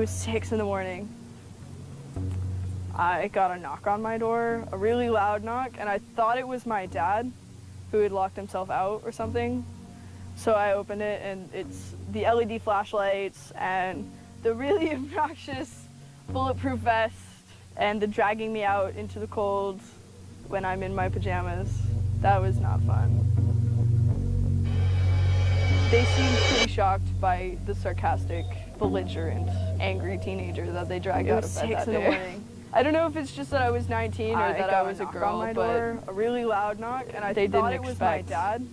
was 6 in the morning. I got a knock on my door, a really loud knock, and I thought it was my dad who had locked himself out or something. So I opened it, and it's the LED flashlights and the really obnoxious bulletproof vest and the dragging me out into the cold when I'm in my pajamas. That was not fun. They seemed pretty shocked by the sarcastic, belligerent, angry teenager that they dragged out of bed that day. 6 in the morning. I don't know if it's just that I was 19 or that I was a girl, on my door, a really loud knock, and I thought it was my dad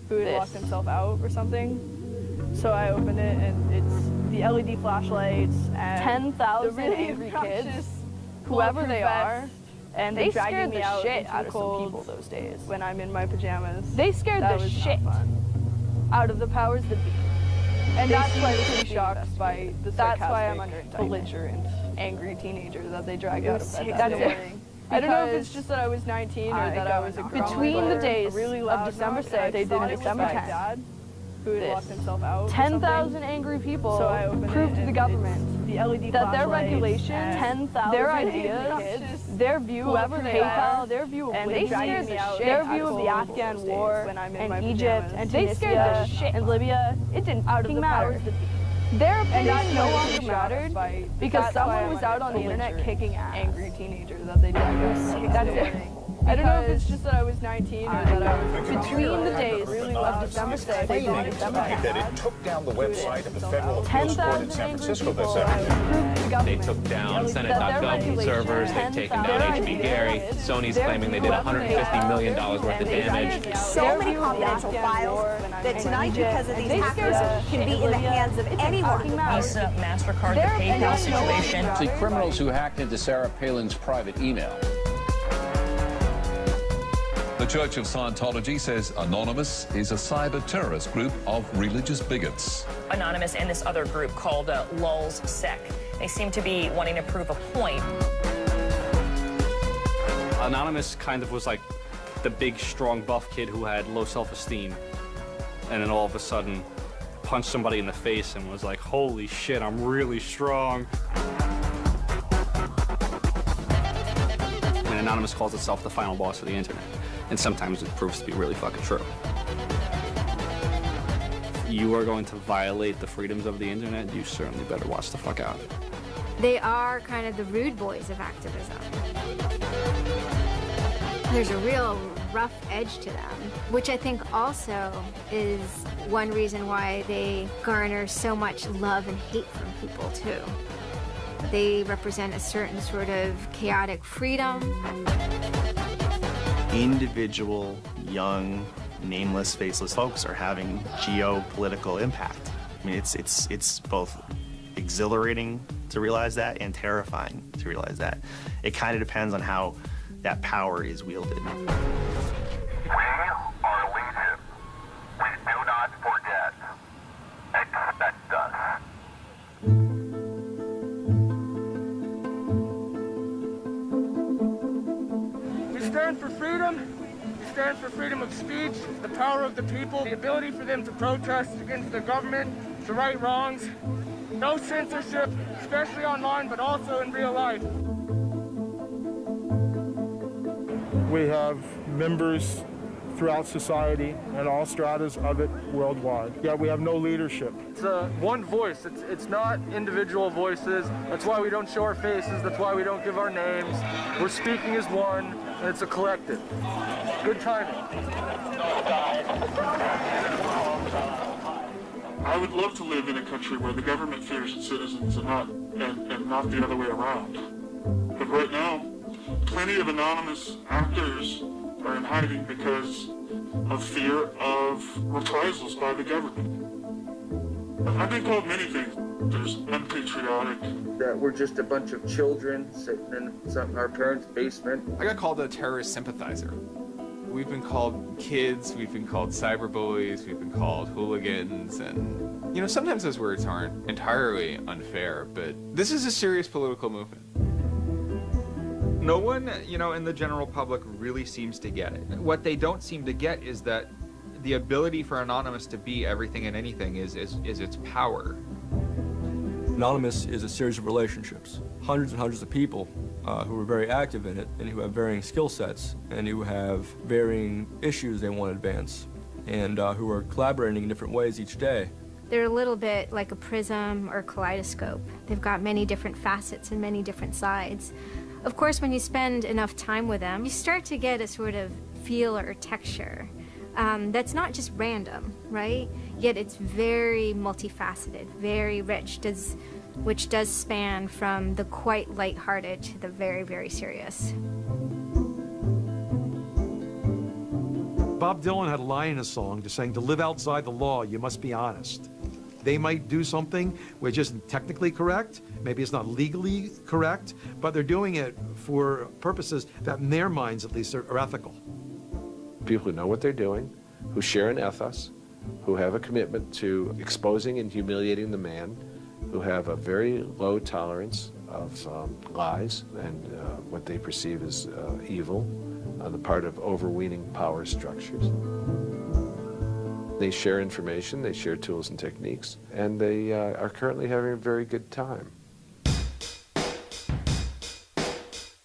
who had locked himself out or something. So I opened it, and it's the LED flashlights and 10,000 really angry kids, whoever they are, and they scared the shit out of some people those days when I'm in my pajamas. They scared the shit out of the powers that be. And that's why I was pretty shocked by the sarcastic, belligerent, angry teenager that they dragged out of bed that day. I don't know if it's just that I was 19 or that I was a girl. Between the days of December 6th and December 10th, who had locked himself out. 10,000 angry people proved to the government that their regulations, their ideas, their view of PayPal, their view of their view of the Afghan war and Egypt and Tunisia and Libya, it didn't fucking matter. Their opinion no longer mattered because someone was out on the internet kicking ass. Angry teenager that they dragged. That's it. I don't know if it's just that I was 19 or that I was between the days of December 6th and December 10th. That it took down the website of the federal appeals court in San Francisco this afternoon. They took down Senate.gov servers, they've taken down HB Gary. Sony's claiming they did $150 million worth of damage. So many confidential files that tonight, because of these hackers, can be in the hands of anyone. Visa, MasterCard, the PayPal situation. The criminals who hacked into Sarah Palin's private email. The Church of Scientology says Anonymous is a cyber-terrorist group of religious bigots. Anonymous and this other group called Lulz Sec. They seem to be wanting to prove a point. Anonymous kind of was like the big, strong, buff kid who had low self-esteem. And then all of a sudden punched somebody in the face and was like, holy shit, I'm really strong. And Anonymous calls itself the final boss of the internet. And sometimes it proves to be really fucking true. If you are going to violate the freedoms of the internet, you certainly better watch the fuck out. They are kind of the rude boys of activism. There's a real rough edge to them, which I think also is one reason why they garner so much love and hate from people, too. They represent a certain sort of chaotic freedom. Individual, young, nameless, faceless folks are having geopolitical impact. I mean, it's both exhilarating to realize that and terrifying to realize that. It kind of depends on how that power is wielded. We are legion. We do not forget. Expect us. We stand for freedom. We stand for freedom of speech, the power of the people, the ability for them to protest against the government, to right wrongs. No censorship, especially online, but also in real life. We have members throughout society and all stratas of it worldwide. Yet we have no leadership. It's one voice. It's not individual voices. That's why we don't show our faces. That's why we don't give our names. We're speaking as one, and it's a collective. Good timing. I would love to live in a country where the government fears its citizens and not the other way around. But right now, plenty of anonymous actors are in hiding because of fear of reprisals by the government. I've been called many things. There's unpatriotic. That we're just a bunch of children sitting in our parents' basement. I got called a terrorist sympathizer. We've been called kids, we've been called cyberbullies, we've been called hooligans, and, you know, sometimes those words aren't entirely unfair, but this is a serious political movement. No one, you know, in the general public really seems to get it. What they don't seem to get is that the ability for Anonymous to be everything and anything is its power. Anonymous is a series of relationships, hundreds and hundreds of people who are very active in it and who have varying skill sets and who have varying issues they want to advance and who are collaborating in different ways each day. They're a little bit like a prism or kaleidoscope. They've got many different facets and many different sides. Of course, when you spend enough time with them, you start to get a sort of feel or texture that's not just random, right? Yet it's very multifaceted, very rich, which does span from the quite lighthearted to the very, very serious. Bob Dylan had a line in a song just saying, to live outside the law, you must be honest. They might do something which isn't technically correct, maybe it's not legally correct, but they're doing it for purposes that in their minds at least are ethical. People who know what they're doing, who share an ethos, who have a commitment to exposing and humiliating the man, who have a very low tolerance of lies and what they perceive as evil on the part of overweening power structures. They share information, they share tools and techniques, and they are currently having a very good time.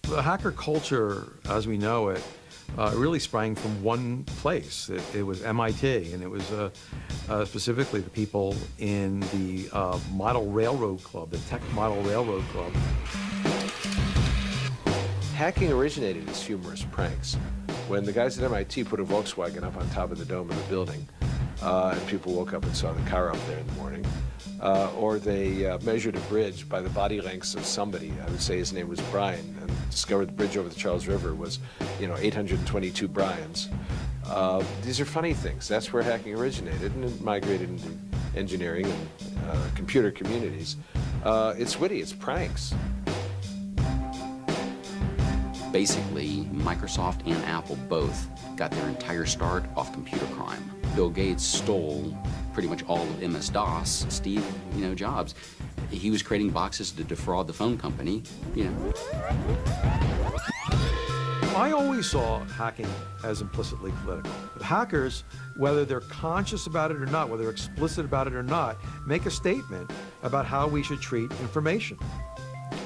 The hacker culture, as we know it, really sprang from one place. It was MIT, and it was specifically the people in the Model Railroad Club, the Tech Model Railroad Club. Hacking originated as humorous pranks. When the guys at MIT put a Volkswagen up on top of the dome of the building, and people woke up and saw the car up there in the morning, or they measured a bridge by the body lengths of somebody. I would say his name was Brian, and discovered the bridge over the Charles River was, 822 Brians. These are funny things. That's where hacking originated, and it migrated into engineering and computer communities. It's witty, it's pranks. Basically, Microsoft and Apple both got their entire start off computer crime. Bill Gates stole pretty much all of MS-DOS. Steve, Jobs, he was creating boxes to defraud the phone company, I always saw hacking as implicitly political. Hackers, whether they're conscious about it or not, whether they're explicit about it or not, make a statement about how we should treat information.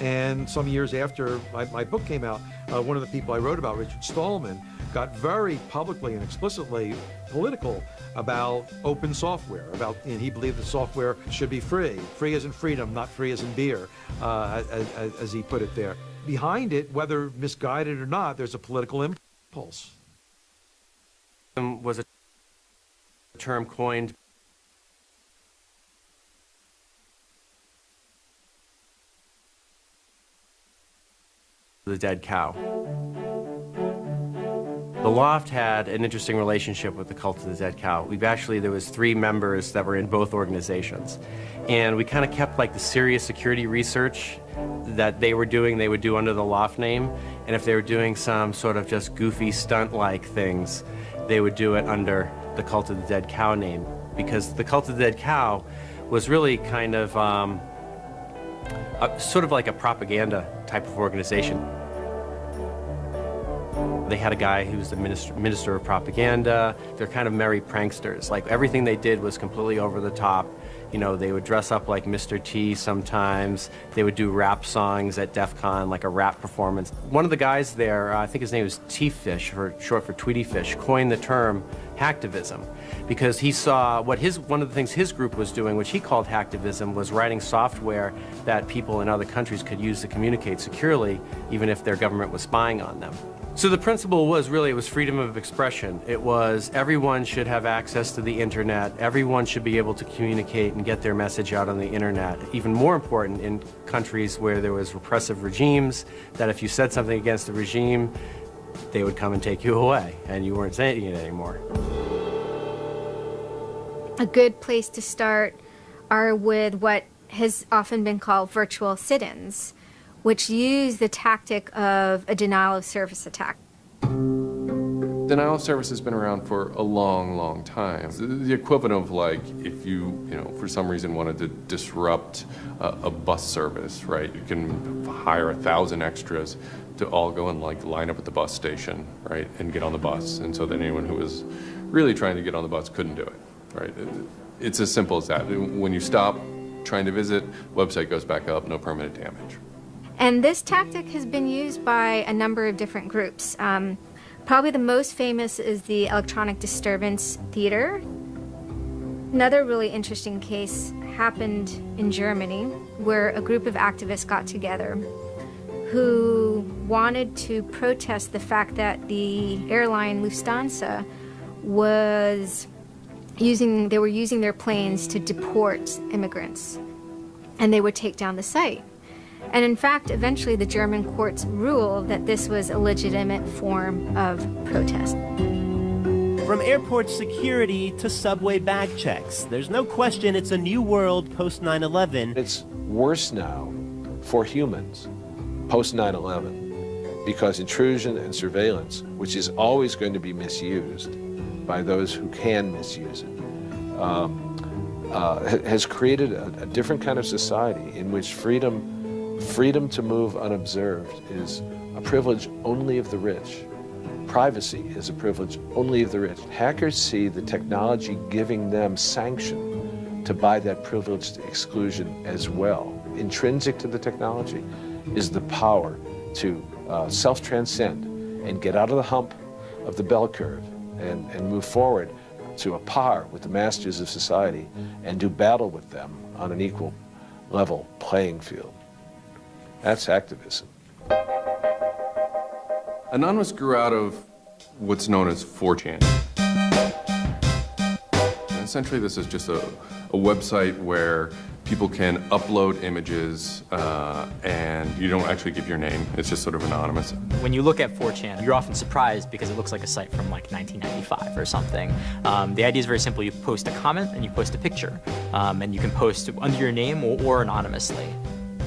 And some years after my book came out, one of the people I wrote about, Richard Stallman, got very publicly and explicitly political about open software, and he believed that software should be free. Free as in freedom, not free as in beer, as he put it there. Behind it, whether misguided or not, there's a political impulse. Was a term coined the dead cow. The Loft had an interesting relationship with the Cult of the Dead Cow. There was 3 members that were in both organizations. And we kind of kept like the serious security research that they would do under the Loft name. And if they were doing some sort of just goofy stunt-like things, they would do it under the Cult of the Dead Cow name. Because the Cult of the Dead Cow was really kind of sort of like a propaganda type of organization. They had a guy who was the minister of propaganda. They're kind of merry pranksters. Like everything they did was completely over the top. They would dress up like Mr. T sometimes. They would do rap songs at DEF CON, like a rap performance. One of the guys there, I think his name was T-Fish, short for Tweety Fish, coined the term hacktivism because he saw one of the things his group was doing, which he called hacktivism, was writing software that people in other countries could use to communicate securely, even if their government was spying on them. So the principle was really, it was freedom of expression. It was everyone should have access to the internet. Everyone should be able to communicate and get their message out on the internet. Even more important in countries where there was repressive regimes, that if you said something against the regime, they would come and take you away, and you weren't saying it anymore. A good place to start are with what has often been called virtual sit-ins, which use the tactic of a denial-of-service attack. Denial of service has been around for a long, long time. The equivalent of like if you for some reason wanted to disrupt a bus service, right? You can hire 1,000 extras to all go and like line up at the bus station, right, and get on the bus. And so that anyone who was really trying to get on the bus couldn't do it, right? It's as simple as that. When you stop trying to visit, website goes back up, no permanent damage. And this tactic has been used by a number of different groups. Probably the most famous is the Electronic Disturbance Theater. Another really interesting case happened in Germany, where a group of activists got together who wanted to protest the fact that the airline Lufthansa was using their planes to deport immigrants, and they would take down the site. And in fact, eventually the German courts ruled that this was a legitimate form of protest. From airport security to subway bag checks, there's no question it's a new world post 9/11. It's worse now for humans post 9/11 because intrusion and surveillance, which is always going to be misused by those who can misuse it, has created a different kind of society in which freedom to move unobserved is a privilege only of the rich. Privacy is a privilege only of the rich. Hackers see the technology giving them sanction to buy that privileged exclusion as well. Intrinsic to the technology is the power to self-transcend and get out of the hump of the bell curve and move forward to a par with the masters of society and do battle with them on an equal level playing field. That's activism. Anonymous grew out of what's known as 4chan. And essentially, this is just a website where people can upload images and you don't actually give your name. It's just sort of anonymous. When you look at 4chan, you're often surprised because it looks like a site from like 1995 or something. The idea is very simple. You post a comment and you post a picture. And you can post under your name or anonymously.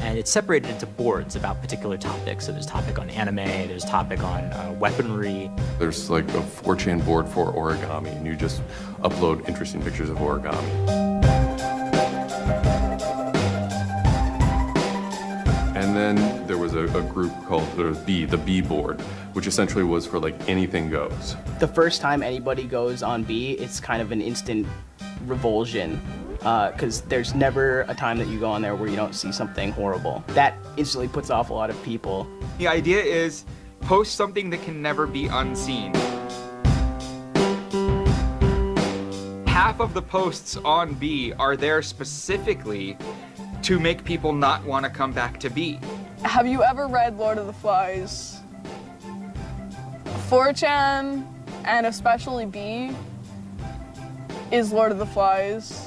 And it's separated into boards about particular topics. So there's topic on anime, there's topic on weaponry. There's like a 4chan board for origami, and you just upload interesting pictures of origami. And then there was a group called the B board, which essentially was for like anything goes. The first time anybody goes on B, it's kind of an instant revulsion. Because there's never a time that you go on there where you don't see something horrible. That instantly puts off a lot of people. The idea is post something that can never be unseen. Half of the posts on B are there specifically to make people not want to come back to B. Have you ever read Lord of the Flies? 4chan, and especially B, is Lord of the Flies.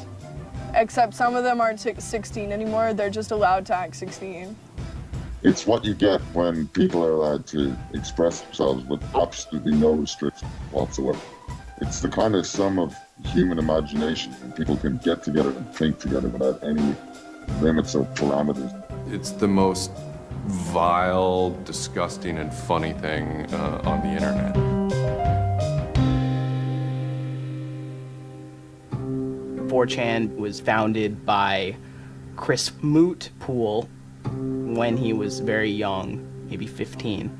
Except some of them aren't 16 anymore, they're just allowed to act 16. It's what you get when people are allowed to express themselves with absolutely no restriction whatsoever. It's the kind of sum of human imagination when people can get together and think together without any limits or parameters. It's the most vile, disgusting, and funny thing on the internet. 4chan was founded by Chris Mootpool when he was very young, maybe 15,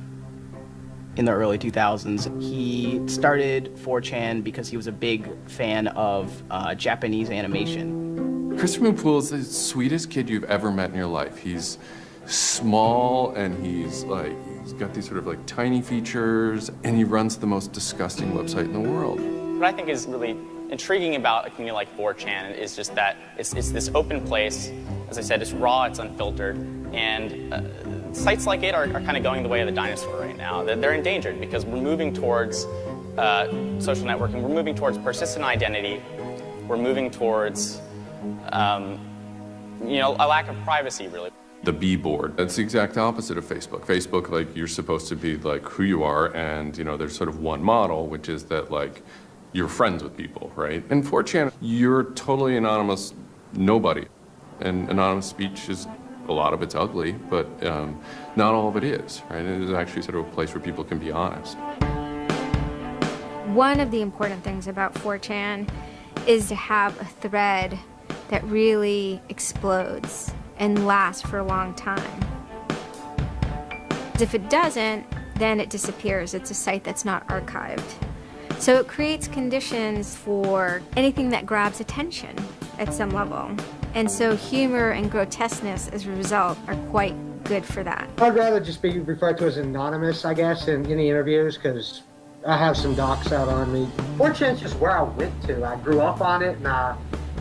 in the early 2000s. He started 4chan because he was a big fan of Japanese animation. Chris Mootpool is the sweetest kid you've ever met in your life. He's small and he's got these sort of like tiny features, and he runs the most disgusting website in the world. What I think is really intriguing about a community like 4chan is just that it's this open place. As I said, it's raw, it's unfiltered, and sites like it are kind of going the way of the dinosaur right now. They're endangered because we're moving towards social networking, we're moving towards persistent identity, we're moving towards a lack of privacy, really. The B board, that's the exact opposite of Facebook. Facebook, like, you're supposed to be like who you are, and there's sort of one model, which is that like you're friends with people, right? In 4chan, you're totally anonymous nobody. And anonymous speech is, a lot of it's ugly, but not all of it is, right? It is actually sort of a place where people can be honest. One of the important things about 4chan is to have a thread that really explodes and lasts for a long time. If it doesn't, then it disappears. It's a site that's not archived. So it creates conditions for anything that grabs attention at some level. And so humor and grotesqueness as a result are quite good for that. I'd rather just be referred to as anonymous, I guess, in any interviews, because I have some docs out on me. 4chan's just where I went to. I grew up on it, and I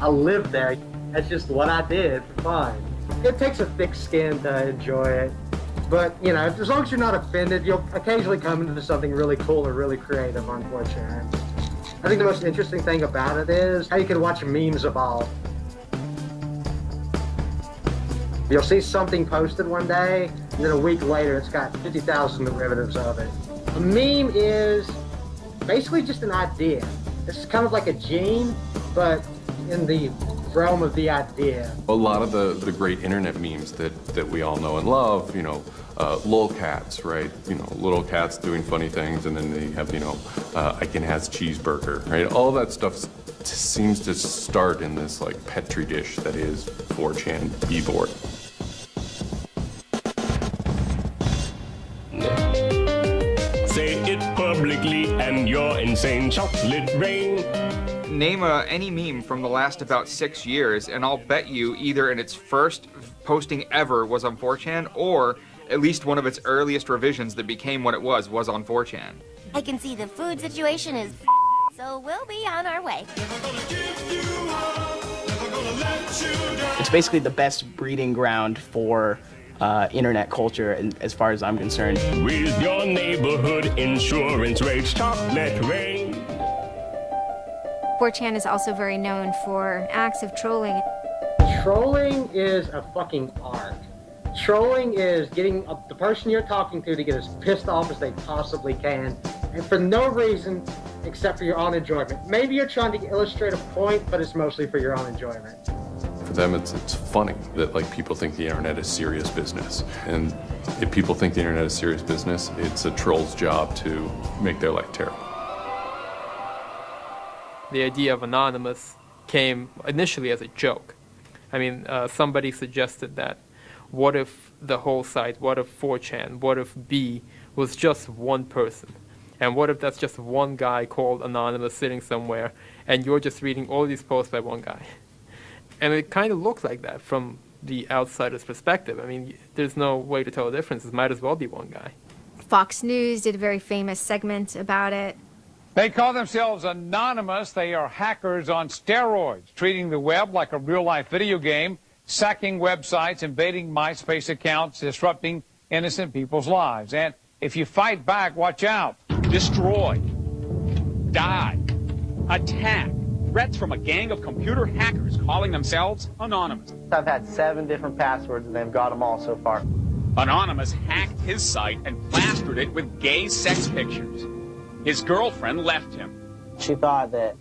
lived there. That's just what I did for fun. It takes a thick skin to enjoy it. But, you know, as long as you're not offended, you'll occasionally come into something really cool or really creative on 4chan. I think the most interesting thing about it is how you can watch memes evolve. You'll see something posted one day, and then a week later it's got 50,000 derivatives of it. A meme is basically just an idea. It's kind of like a gene, but in the realm of the idea. A lot of the great internet memes that we all know and love, you know, lolcats, right? You know, little cats doing funny things, and then they have, you know, Icon has cheeseburger, right? All that stuff seems to start in this like petri dish that is 4chan e-board. Say it publicly and your insane chocolate rain. Name any meme from the last about 6 years, and I'll bet you either in its first posting ever was on 4chan, or at least one of its earliest revisions that became what it was on 4chan. I can see the food situation is so we'll be on our way. It's basically the best breeding ground for internet culture, and as far as I'm concerned. With your neighborhood insurance rates, chocolate rain. 4chan is also very known for acts of trolling. Trolling is a fucking art. Trolling is getting the person you're talking to get as pissed off as they possibly can, and for no reason except for your own enjoyment. Maybe you're trying to illustrate a point, but it's mostly for your own enjoyment. For them, it's funny that like people think the internet is serious business, and if people think the internet is serious business, it's a troll's job to make their life terrible. The idea of anonymous came initially as a joke. I mean, somebody suggested that, what if the whole site, what if 4chan, what if B was just one person? And what if that's just one guy called Anonymous sitting somewhere, and you're just reading all these posts by one guy? And it kind of looked like that from the outsider's perspective. I mean, there's no way to tell the difference. It might as well be one guy. Fox News did a very famous segment about it. They call themselves anonymous. They are hackers on steroids, treating the web like a real-life video game, sacking websites, invading MySpace accounts, disrupting innocent people's lives. And if you fight back, watch out. Destroy. Die. Attack. Threats from a gang of computer hackers calling themselves Anonymous. I've had 7 different passwords, and they've got them all so far. Anonymous hacked his site and plastered it with gay sex pictures. His girlfriend left him. She thought that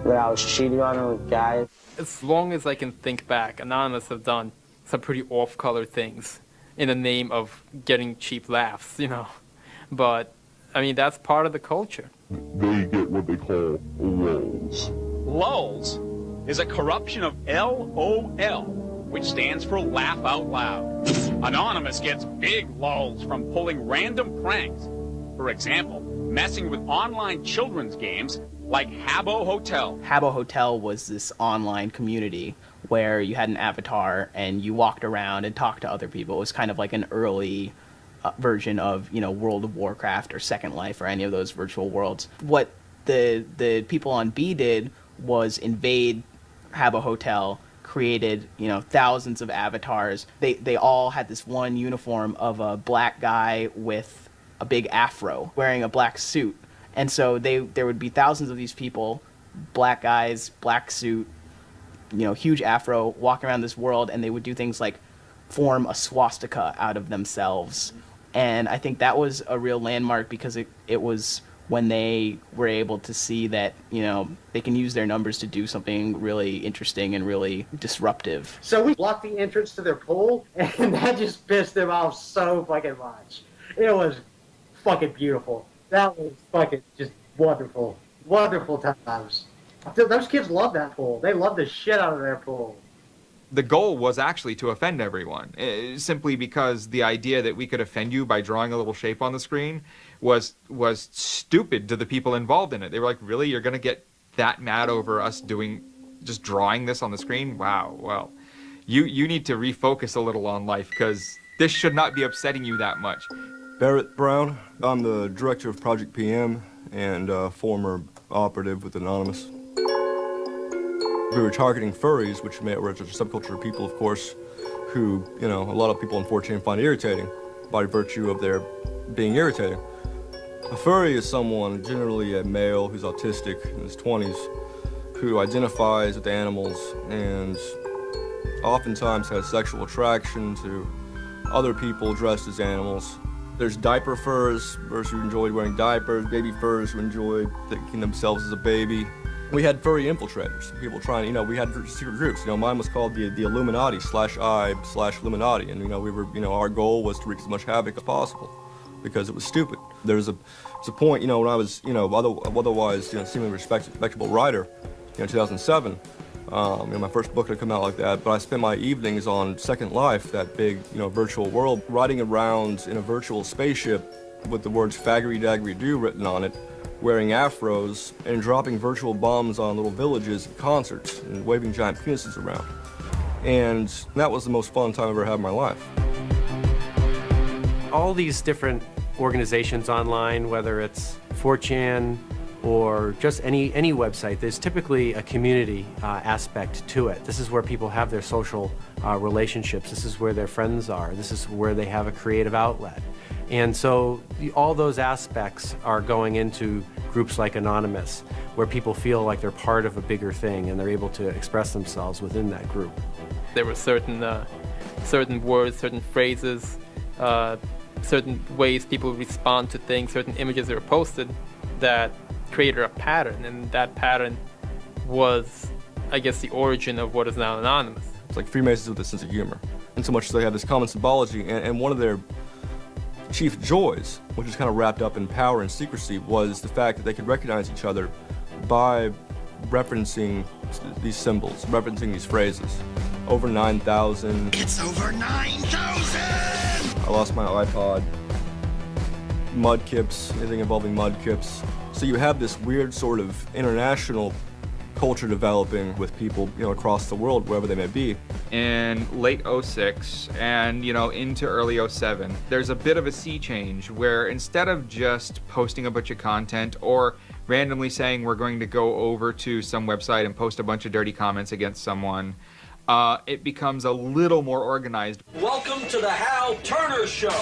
I was cheating on her with guys. As long as I can think back, Anonymous have done some pretty off-color things in the name of getting cheap laughs, you know. But, I mean, that's part of the culture. They get what they call lulz. Lulz is a corruption of LOL, which stands for laugh out loud. Anonymous gets big lulz from pulling random pranks. For example, messing with online children's games like Habbo Hotel. Habbo Hotel was this online community where you had an avatar and you walked around and talked to other people. It was kind of like an early version of, you know, World of Warcraft or Second Life or any of those virtual worlds. What the people on B did was invade Habbo Hotel, created, you know, thousands of avatars. They all had this one uniform of a black guy with a big afro wearing a black suit. And so there would be thousands of these people, black guys, black suit, you know, huge afro, walking around this world, and they would do things like form a swastika out of themselves. And I think that was a real landmark because it was when they were able to see that, you know, they can use their numbers to do something really interesting and really disruptive. So we blocked the entrance to their pool, and that just pissed them off so fucking much. It was fucking beautiful. That was fucking just wonderful. Wonderful times. Those kids love that pool. They love the shit out of their pool. The goal was actually to offend everyone, simply because the idea that we could offend you by drawing a little shape on the screen was stupid to the people involved in it. They were like, really? You're going to get that mad over us doing just drawing this on the screen. Wow, well, you need to refocus a little on life, because this should not be upsetting you that much. Barrett Brown, I'm the director of Project PM and former operative with Anonymous. We were targeting furries, which were a subculture of people, of course, who, you know, a lot of people on 4chan find irritating by virtue of their being irritating. A furry is someone, generally a male who's autistic in his 20s, who identifies with animals and oftentimes has sexual attraction to other people dressed as animals. There's diaper furs, furs who enjoyed wearing diapers, baby furs who enjoyed thinking themselves as a baby. We had furry infiltrators, people trying, you know, we had secret groups. You know, mine was called the Illuminati /I/Illuminati, and, you know, we were, you know, our goal was to wreak as much havoc as possible because it was stupid. There's a point, you know, when I was, you know, otherwise, you know, seemingly respectable writer, you know, 2007, you know, my first book had come out like that, but I spent my evenings on Second Life, that big, you know, virtual world, riding around in a virtual spaceship with the words faggery daggery do written on it, wearing afros and dropping virtual bombs on little villages at concerts and waving giant penises around. And that was the most fun time I've ever had in my life. All these different organizations online, whether it's 4chan or just any website, there's typically a community aspect to it. This is where people have their social relationships. This is where their friends are. This is where they have a creative outlet. And so all those aspects are going into groups like Anonymous, where people feel like they're part of a bigger thing and they're able to express themselves within that group. There were certain words, certain phrases, certain ways people respond to things, certain images that were posted that created a pattern, and that pattern was, I guess, the origin of what is now Anonymous. It's like Freemasons with a sense of humor. And so much as they have this common symbology, and one of their chief joys, which is kind of wrapped up in power and secrecy, was the fact that they could recognize each other by referencing these symbols, referencing these phrases. Over 9,000. It's over 9,000! I lost my iPod. Mudkips, anything involving mudkips. So you have this weird sort of international culture developing with people, you know, across the world, wherever they may be. In late 06 and, you know, into early 07, there's a bit of a sea change where instead of just posting a bunch of content or randomly saying we're going to go over to some website and post a bunch of dirty comments against someone, it becomes a little more organized. Welcome to the Hal Turner Show.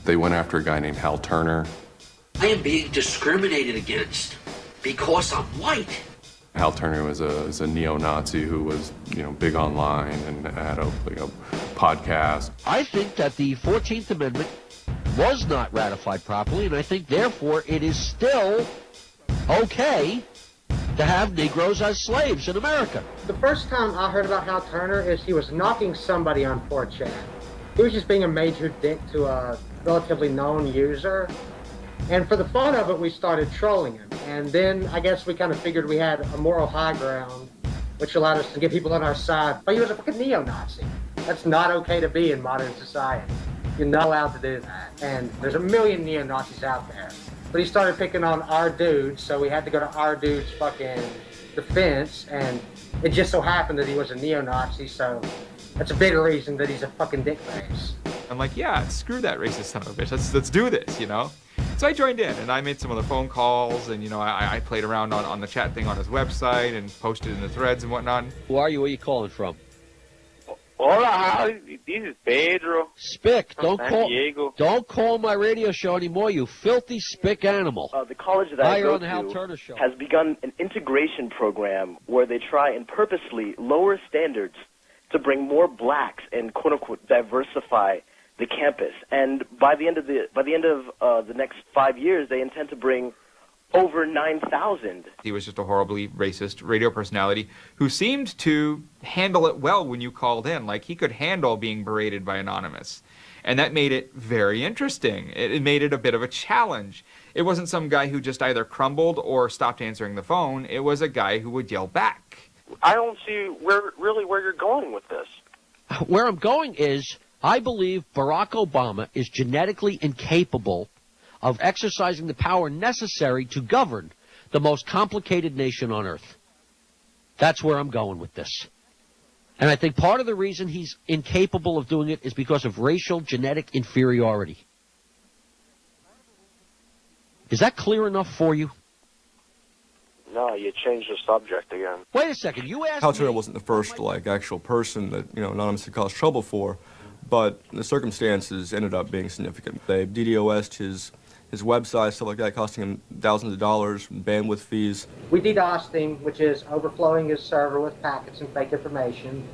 They went after a guy named Hal Turner. I am being discriminated against because I'm white. Hal Turner was a neo-Nazi who was, you know, big online and had a podcast. I think that the 14th Amendment was not ratified properly, and I think, therefore, it is still okay to have Negroes as slaves in America. The first time I heard about Hal Turner is he was knocking somebody on 4chan. He was just being a major dick to a relatively known user. And for the fun of it, we started trolling him. And then I guess we kind of figured we had a moral high ground, which allowed us to get people on our side. But he was a fucking neo-Nazi. That's not okay to be in modern society. You're not allowed to do that. And there's a million neo-Nazis out there. But he started picking on our dude, so we had to go to our dude's fucking defense. And it just so happened that he was a neo-Nazi, so that's a bigger reason that he's a fucking dickface. I'm like, yeah, screw that racist son of a bitch. Let's do this, you know? So I joined in, and I made some of the phone calls, and, you know, I played around on the chat thing on his website and posted in the threads and whatnot. Who are you? Where are you calling from? Hola, this is Pedro. Spick, don't call my radio show anymore, you filthy spick animal. The college that I go on the Hal to Turner Show. has begun an integration program where they try and purposely lower standards to bring more blacks and quote-unquote diversify the campus. And by the end of the next 5 years, they intend to bring over 9,000. He was just a horribly racist radio personality who seemed to handle it well when you called in. Like, he could handle being berated by Anonymous. And that made it very interesting. It made it a bit of a challenge. It wasn't some guy who just either crumbled or stopped answering the phone. It was a guy who would yell back. I don't see where you're going with this. Where I'm going is, I believe Barack Obama is genetically incapable of exercising the power necessary to govern the most complicated nation on earth. That's where I'm going with this. And I think part of the reason he's incapable of doing it is because of racial genetic inferiority. Is that clear enough for you? No, you changed the subject again. Wait a second, you asked Hal me... Turner wasn't the first, like, actual person that, you know, Anonymous had caused trouble for, but the circumstances ended up being significant. They DDoS'd his website, stuff like that, costing him thousands of dollars, bandwidth fees. We DDoSed him, which is overflowing his server with packets and fake information.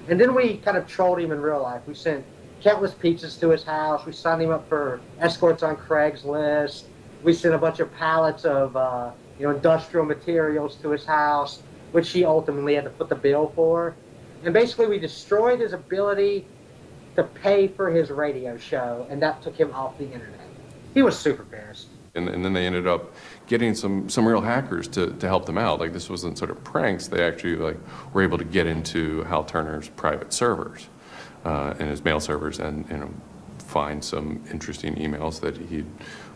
And then we kind of trolled him in real life. We sent countless pizzas to his house. We signed him up for escorts on Craigslist. We sent a bunch of pallets of industrial materials to his house, which he ultimately had to foot the bill for. And basically we destroyed his ability to pay for his radio show, and that took him off the internet. He was super pissed. And then they ended up getting some real hackers to help them out. Like, this wasn't sort of pranks. They actually were able to get into Hal Turner's private servers and his mail servers, and find some interesting emails that he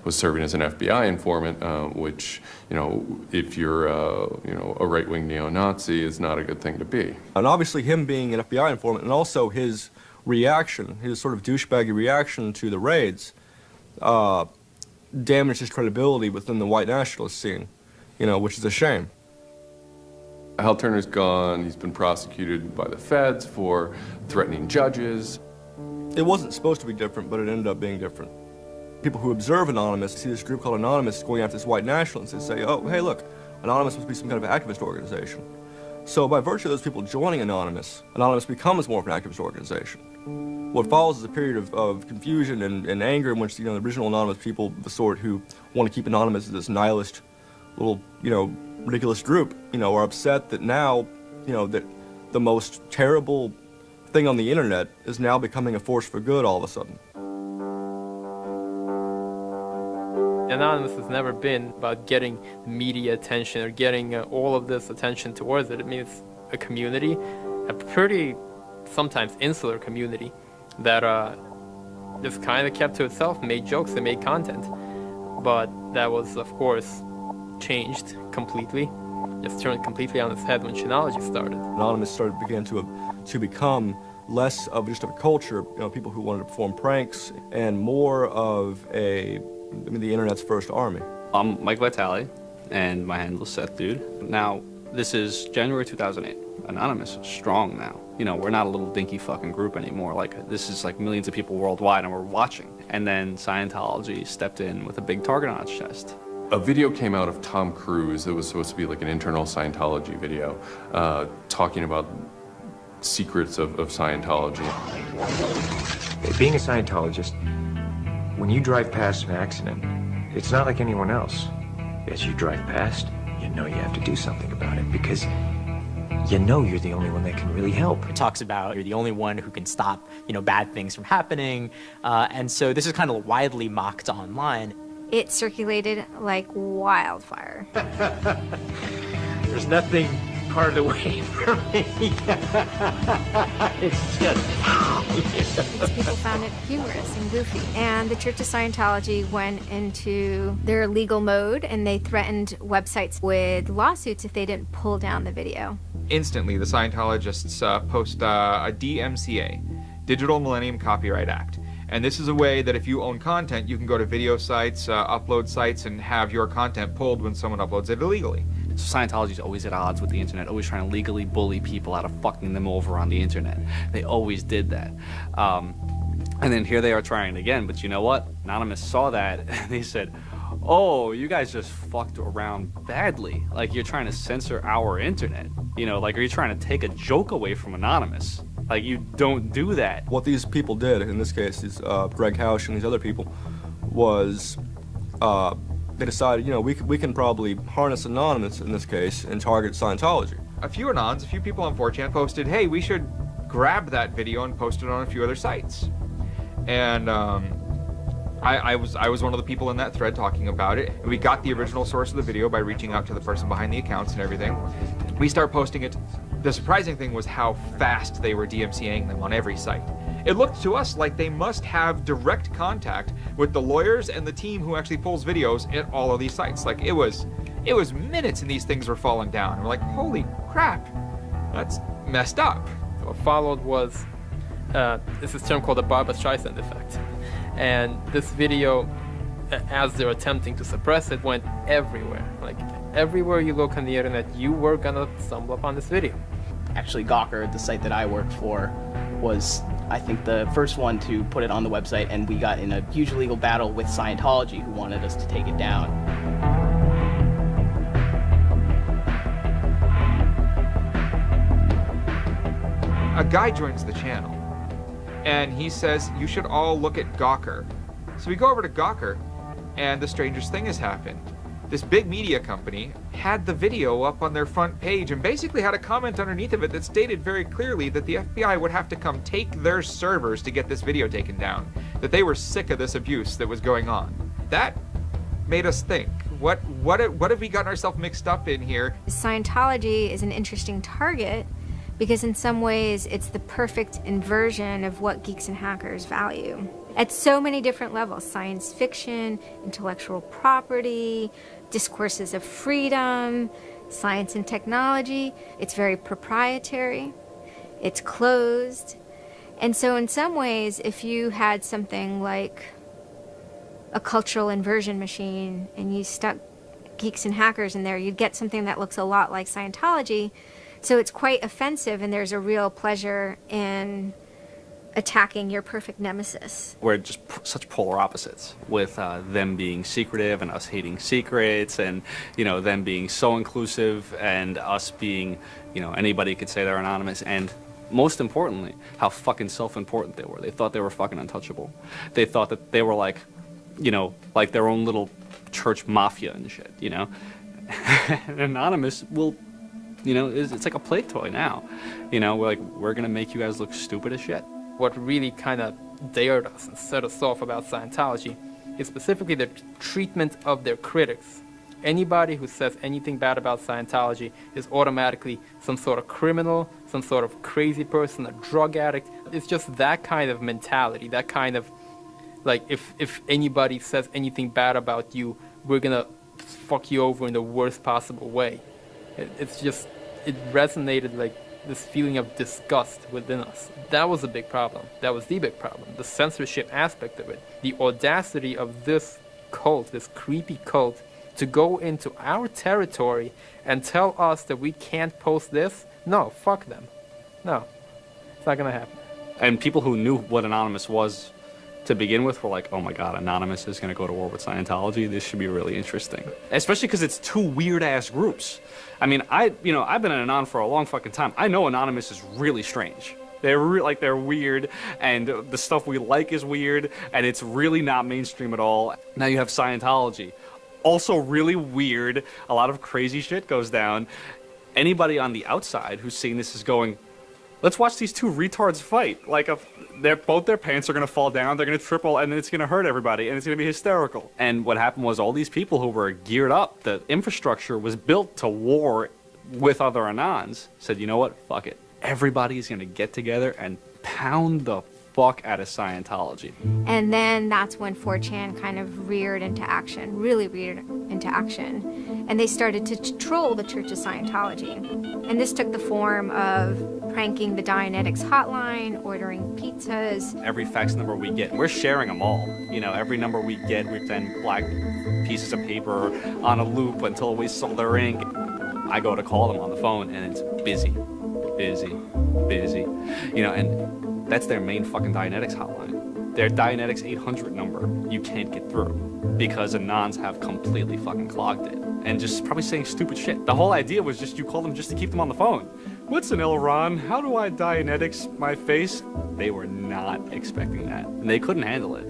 was serving as an FBI informant, which, if you're a right-wing neo-Nazi, is not a good thing to be. And obviously him being an FBI informant, and also his reaction, his sort of douchebaggy reaction to the raids, damaged his credibility within the white nationalist scene, which is a shame. Hal Turner's gone. He's been prosecuted by the feds for threatening judges. It wasn't supposed to be different, but it ended up being different. People who observe Anonymous see this group called Anonymous going after this white nationalist and say, oh, hey, look, Anonymous must be some kind of activist organization. So by virtue of those people joining Anonymous, Anonymous becomes more of an activist organization. What follows is a period of confusion and anger in which the original Anonymous people, the sort who want to keep Anonymous as this nihilist little, ridiculous group, are upset that now, that the most terrible thing on the internet is now becoming a force for good all of a sudden. Anonymous has never been about getting media attention or getting all of this attention towards it. I mean, it's a community, a pretty, sometimes insular community that just kind of kept to itself, made jokes and made content. But that was, of course, changed completely, just turned completely on its head when Chinology started. Anonymous began to become less of just a culture, people who wanted to perform pranks, and more of the internet's first army. I'm Mike Vitale, and my handle is Seth Dude. Now, this is January 2008. Anonymous is strong now. We're not a little dinky fucking group anymore. This is millions of people worldwide, and we're watching. And then Scientology stepped in with a big target on its chest. A video came out of Tom Cruise that was supposed to be like an internal Scientology video, talking about secrets of Scientology. Being a Scientologist, when you drive past an accident, it's not like anyone else. As you drive past, you know you have to do something about it because you know you're the only one that can really help. It talks about you're the only one who can stop, bad things from happening. And so this is kind of widely mocked online. It circulated like wildfire. There's nothing part away from me. It's just... Because people found it humorous and goofy. And the Church of Scientology went into their legal mode, and they threatened websites with lawsuits if they didn't pull down the video. Instantly, the Scientologists post a DMCA, Digital Millennium Copyright Act. And this is a way that if you own content, you can go to video sites, upload sites, and have your content pulled when someone uploads it illegally. So Scientology's always at odds with the internet, always trying to legally bully people out of fucking them over on the internet. They always did that. And then here they are trying it again, but you know what? Anonymous saw that, and they said, oh, you guys just fucked around badly. You're trying to censor our internet. Are you trying to take a joke away from Anonymous? You don't do that. What these people did, in this case, is Greg Hausch and these other people, was they decided, we can probably harness Anonymous in this case and target Scientology. A few Anons, a few people on 4chan posted, hey, we should grab that video and post it on a few other sites. And I was one of the people in that thread talking about it. We got the original source of the video by reaching out to the person behind the accounts and everything. We start posting it. The surprising thing was how fast they were DMCAing them on every site. It looked to us like they must have direct contact with the lawyers and the team who actually pulls videos at all of these sites. It was minutes and these things were falling down. And we're like, holy crap. crap, that's messed up. What followed was this is a term called the Barbra Streisand effect. And this video, as they're attempting to suppress it, went everywhere. Like, everywhere you look on the internet, you were gonna stumble upon this video. Actually, Gawker, the site that I worked for, was, I think, the first one to put it on the website, and we got in a huge legal battle with Scientology, who wanted us to take it down. A guy joins the channel, and he says, you should all look at Gawker. So we go over to Gawker, and the strangest thing has happened. This big media company had the video up on their front page and basically had a comment underneath of it that stated very clearly that the FBI would have to come take their servers to get this video taken down, that they were sick of this abuse that was going on. That made us think, what have we gotten ourselves mixed up in here? Scientology is an interesting target because in some ways it's the perfect inversion of what geeks and hackers value. At so many different levels: science fiction, intellectual property, discourses of freedom, science and technology. It's very proprietary, it's closed. And so in some ways, if you had something like a cultural inversion machine and you stuck geeks and hackers in there, you'd get something that looks a lot like Scientology. So it's quite offensive, and there's a real pleasure in attacking your perfect nemesis. We're just such polar opposites, with them being secretive and us hating secrets, and them being so inclusive and us being, anybody could say they're anonymous, and most importantly, how fucking self-important they were. They thought they were fucking untouchable. They thought that they were like, like their own little church mafia and shit, And Anonymous will, it's like a play toy now. We're gonna make you guys look stupid as shit. What really kind of dared us and set us off about Scientology is specifically the treatment of their critics. Anybody who says anything bad about Scientology is automatically some sort of criminal, some sort of crazy person, a drug addict. It's just that kind of mentality, that kind of, like, if anybody says anything bad about you, we're gonna fuck you over in the worst possible way. It resonated like this feeling of disgust within us. That was a big problem. That was the big problem. The censorship aspect of it. The audacity of this cult, this creepy cult, to go into our territory and tell us that we can't post this? No, fuck them. No, it's not gonna happen. And people who knew what Anonymous was to begin with were like, oh my god, Anonymous is going to go to war with Scientology. This should be really interesting. Especially because it's two weird-ass groups. I mean, I've been an Anon for a long fucking time. I know Anonymous is really strange. They're weird, and the stuff we like is weird, and it's really not mainstream at all. Now you have Scientology. Also really weird. A lot of crazy shit goes down. Anybody on the outside who's seeing this is going, let's watch these two retards fight. Like, both their pants are going to fall down, they're going to triple, and then it's going to hurt everybody, and it's going to be hysterical. And what happened was all these people who were geared up, the infrastructure was built to war with other Anons, said, you know what, fuck it. Everybody's going to get together and pound the fuck out of Scientology. And then that's when 4chan kind of reared into action, really reared into action. And they started to troll the Church of Scientology. And this took the form of pranking the Dianetics hotline, ordering pizzas. Every fax number we get, we're sharing them all. Every number we get, we send black pieces of paper on a loop until we sold their ink. I go to call them on the phone, and it's busy. And that's their main fucking Dianetics hotline. Their Dianetics 800 number, you can't get through because Anons have completely fucking clogged it and just probably saying stupid shit. The whole idea was just you call them just to keep them on the phone. What's an Elron? How do I Dianetics my face? They were not expecting that, and they couldn't handle it.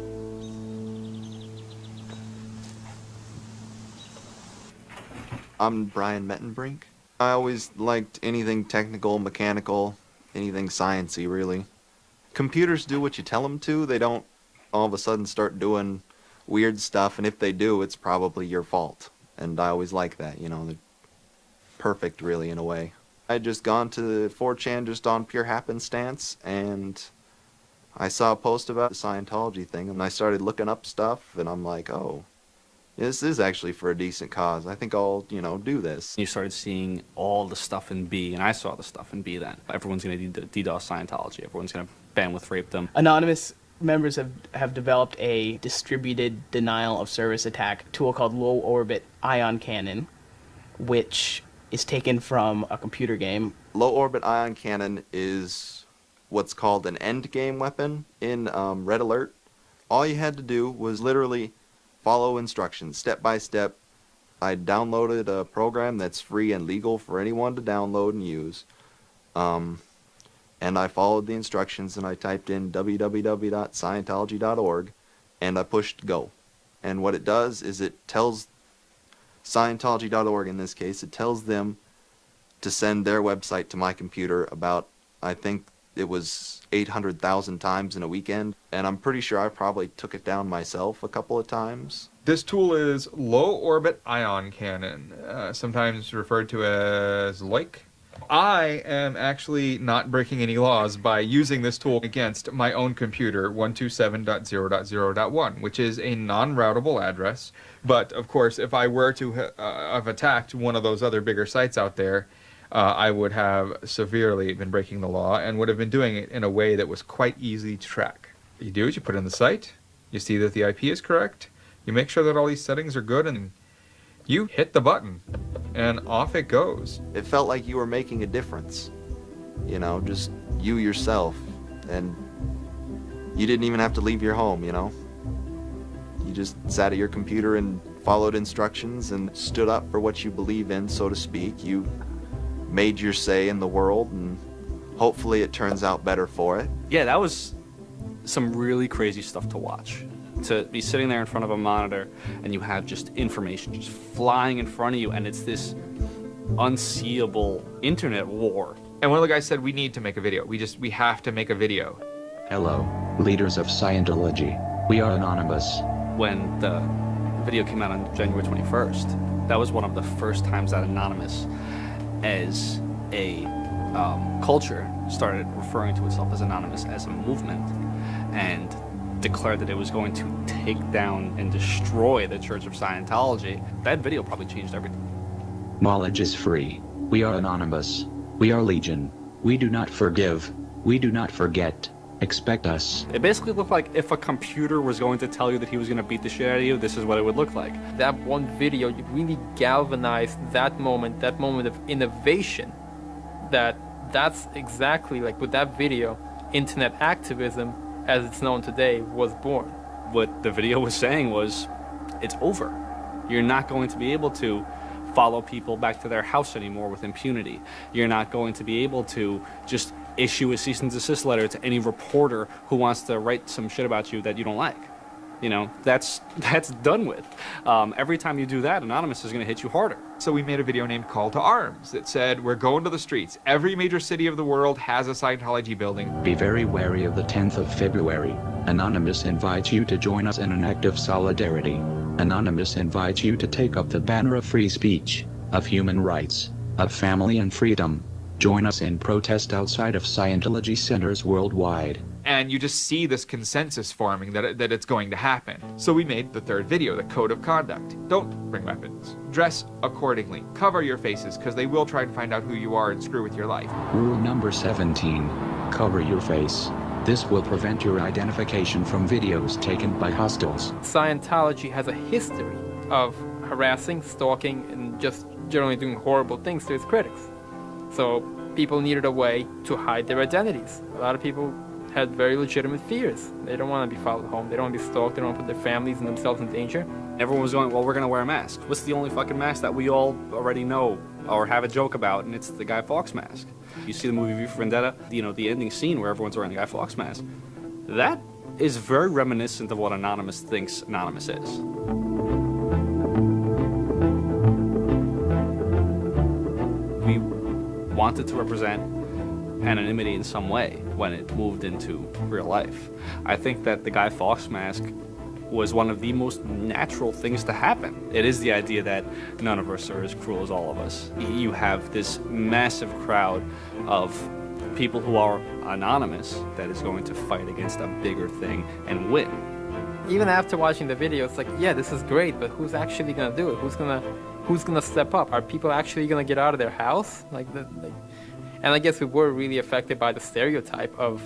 I'm Brian Mettenbrink. I always liked anything technical, mechanical, anything sciencey, really. Computers do what you tell them to. They don't all of a sudden start doing weird stuff, and if they do, it's probably your fault. And I always like that, they're perfect, really, in a way. I had just gone to 4chan just on pure happenstance, and I saw a post about the Scientology thing, and I started looking up stuff, and I'm like, oh, This is actually for a decent cause. I think I'll, do this. You started seeing all the stuff in B, and I saw the stuff in B then. Everyone's going to DDoS Scientology. Everyone's going to bandwidth rape them. Anonymous members have developed a distributed denial of service attack tool called low orbit ion cannon, which is taken from a computer game. Low orbit ion cannon is what's called an end game weapon in Red Alert. All you had to do was literally follow instructions step by step. I downloaded a program that's free and legal for anyone to download and use. And I followed the instructions, and I typed in www.scientology.org, and I pushed go. And what it does is it tells Scientology.org, in this case, it tells them to send their website to my computer about, I think it was 800,000 times in a weekend, and I'm pretty sure I probably took it down myself a couple of times. This tool is low orbit ion cannon, sometimes referred to as LOIC. I am actually not breaking any laws by using this tool against my own computer, 127.0.0.1, which is a non-routable address. But, of course, if I were to have attacked one of those other bigger sites out there, I would have severely been breaking the law and would have been doing it in a way that was quite easy to track. You do is you put in the site, you see that the IP is correct, you make sure that all these settings are good, and you hit the button, and off it goes. It felt like you were making a difference. Just you yourself. And you didn't even have to leave your home, You just sat at your computer and followed instructions and stood up for what you believe in, so to speak. You made your say in the world, and hopefully it turns out better for it. Yeah, that was some really crazy stuff to watch. To be sitting there in front of a monitor and you have just information just flying in front of you, and it's this unseeable internet war. And one of the guys said, we need to make a video. We have to make a video. Hello, leaders of Scientology. We are anonymous. When the video came out on January 21st, that was one of the first times that Anonymous as a culture started referring to itself as Anonymous as a movement, and declared that it was going to take down and destroy the Church of Scientology. That video probably changed everything. Knowledge is free. We are anonymous. We are legion. We do not forgive. We do not forget. Expect us. It basically looked like if a computer was going to tell you that he was going to beat the shit out of you, this is what it would look like. That one video really galvanized that moment of innovation. That's exactly like with that video, internet activism as it's known today was born. What the video was saying was, it's over. You're not going to be able to follow people back to their house anymore with impunity. You're not going to be able to just issue a cease and desist letter to any reporter who wants to write some shit about you that you don't like. That's done with. Every time you do that, Anonymous is going to hit you harder. So we made a video named Call to Arms that said, we're going to the streets. Every major city of the world has a Scientology building. Be very wary of the 10th of February. Anonymous invites you to join us in an act of solidarity. Anonymous invites you to take up the banner of free speech, of human rights, of family and freedom. Join us in protest outside of Scientology centers worldwide. And you just see this consensus forming that it's going to happen. So we made the third video, the code of conduct. Don't bring weapons. Dress accordingly. Cover your faces, because they will try and find out who you are and screw with your life. Rule number 17. Cover your face. This will prevent your identification from videos taken by hostiles. Scientology has a history of harassing, stalking, and just generally doing horrible things to its critics. So people needed a way to hide their identities. A lot of people had very legitimate fears. They don't want to be followed home. They don't want to be stalked. They don't want to put their families and themselves in danger. Everyone was going, well, we're going to wear a mask. What's the only fucking mask that we all already know or have a joke about? And it's the Guy Fawkes mask. You see the movie V for Vendetta, the ending scene where everyone's wearing the Guy Fawkes mask. That is very reminiscent of what Anonymous thinks Anonymous is. We wanted to represent anonymity in some way when it moved into real life. I think that the Guy Fawkes mask was one of the most natural things to happen. It is the idea that none of us are as cruel as all of us. You have this massive crowd of people who are anonymous that is going to fight against a bigger thing and win. even after watching the video, it's like, yeah, this is great, but who's actually gonna do it? Who's gonna step up? Are people actually gonna get out of their house? And I guess we were really affected by the stereotype of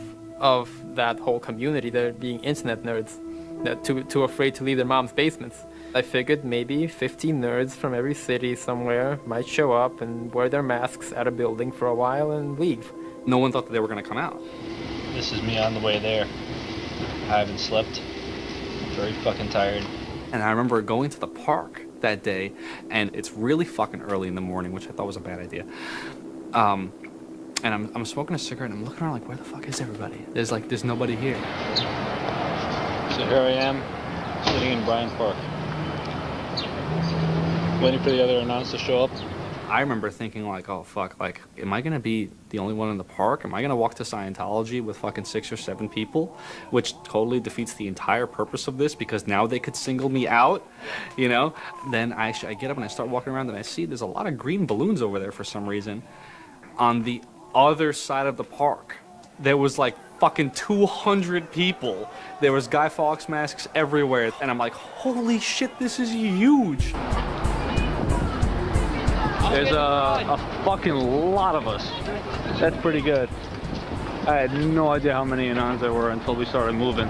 that whole community, there being internet nerds, that too afraid to leave their mom's basements. I figured maybe 50 nerds from every city somewhere might show up and wear their masks at a building for a while and leave. No one thought that they were going to come out. This is me on the way there. I haven't slept. I'm very fucking tired. And I remember going to the park that day, and it's really fucking early in the morning, which I thought was a bad idea. And I'm smoking a cigarette, and I'm looking around like, where the fuck is everybody? There's nobody here. So here I am, sitting in Bryant Park, waiting for the other announcers to show up. I remember thinking like, oh fuck, like, am I gonna be the only one in the park? Am I gonna walk to Scientology with fucking 6 or 7 people? Which totally defeats the entire purpose of this, because now they could single me out, you know? Then I get up and I start walking around and I see there's a lot of green balloons over there for some reason. On the other side of the park, there was like fucking 200 people. There was Guy Fawkes masks everywhere. And I'm like, holy shit, this is huge. There's a fucking lot of us. That's pretty good. I had no idea how many Anons there were until we started moving.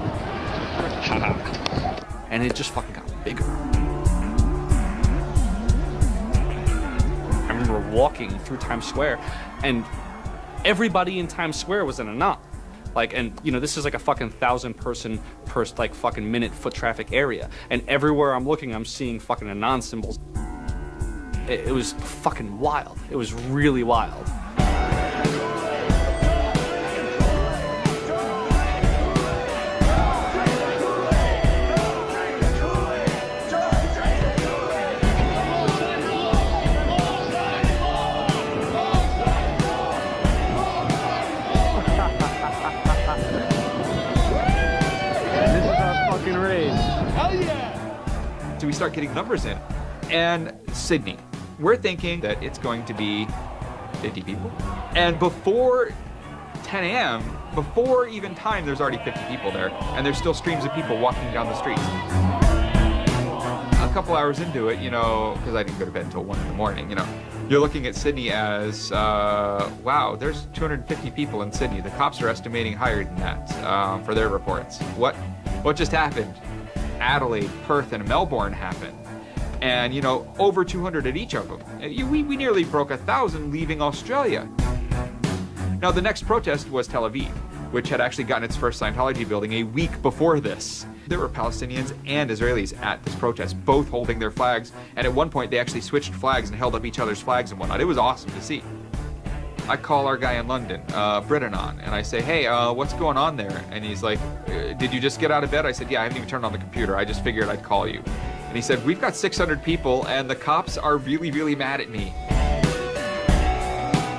And it just fucking got bigger. I remember walking through Times Square, and everybody in Times Square was an Anon. Like, and you know, this is like a fucking 1,000-person per like fucking minute foot traffic area. And everywhere I'm looking, I'm seeing fucking Anon symbols. It was fucking wild. It was really wild. This is our fucking race. Hell yeah! So we start getting numbers in. And Sydney. We're thinking that it's going to be 50 people. And before 10 a.m., before even time, there's already 50 people there. And there's still streams of people walking down the streets. A couple hours into it, you know, because I didn't go to bed until 1 in the morning, you know, you're looking at Sydney as, wow, there's 250 people in Sydney. The cops are estimating higher than that for their reports. What just happened? Adelaide, Perth, and Melbourne happened. And, you know, over 200 at each of them. We nearly broke 1,000 leaving Australia. Now, the next protest was Tel Aviv, which had actually gotten its first Scientology building a week before this. There were Palestinians and Israelis at this protest, both holding their flags, and at one point they actually switched flags and held up each other's flags and whatnot. It was awesome to see. I call our guy in London, Britanon, and I say, hey, what's going on there? And he's like, did you just get out of bed? I said, yeah, I haven't even turned on the computer. I just figured I'd call you. And he said, we've got 600 people, and the cops are really, really mad at me.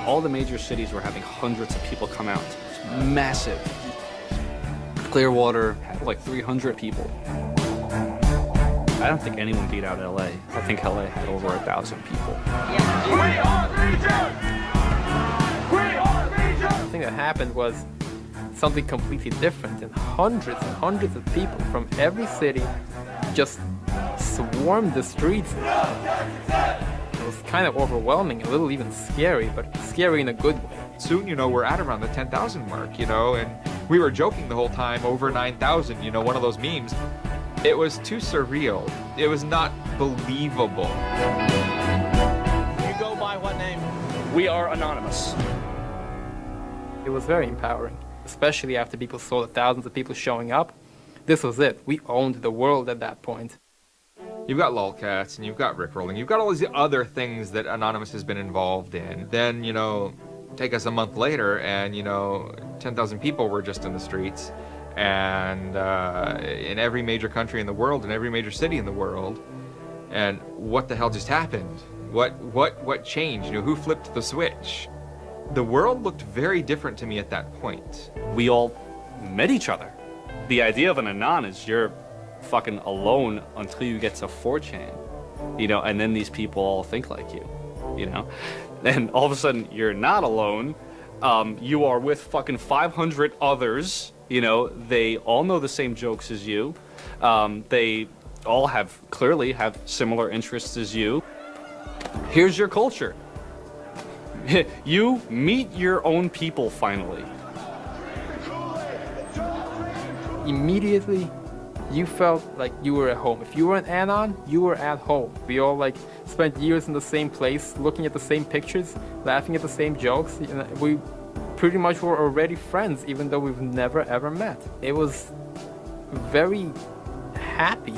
All the major cities were having hundreds of people come out. It's massive. Clearwater had like 300 people. I don't think anyone beat out LA. I think LA had over 1,000 people. We are Legion! We are Legion! The thing that happened was something completely different, and hundreds of people from every city just swarmed the streets. It was kind of overwhelming, a little even scary, but scary in a good way. Soon, you know, we're at around the 10,000 mark, you know, and we were joking the whole time, over 9,000, you know, one of those memes. It was too surreal. It was not believable. You go by what name? We are Anonymous. It was very empowering, especially after people saw the thousands of people showing up. This was it. We owned the world at that point. You've got lolcats, and you've got rickrolling. You've got all these other things that Anonymous has been involved in. Then, you know, take us a month later, and, you know, 10,000 people were just in the streets. And in every major country in the world, in every major city in the world. And what the hell just happened? What changed? You know, who flipped the switch? The world looked very different to me at that point. We all met each other. The idea of an Anon is you're fucking alone until you get to 4chan, you know, and then these people all think like you know? Then all of a sudden you're not alone. You are with fucking 500 others, You know, they all know the same jokes as you. They all clearly have similar interests as you. Here's your culture. You meet your own people finally. Immediately, you felt like you were at home. If you were an anon, you were at home. We all like spent years in the same place, looking at the same pictures, laughing at the same jokes. You know, we pretty much were already friends, even though we've never ever met. It was very happy.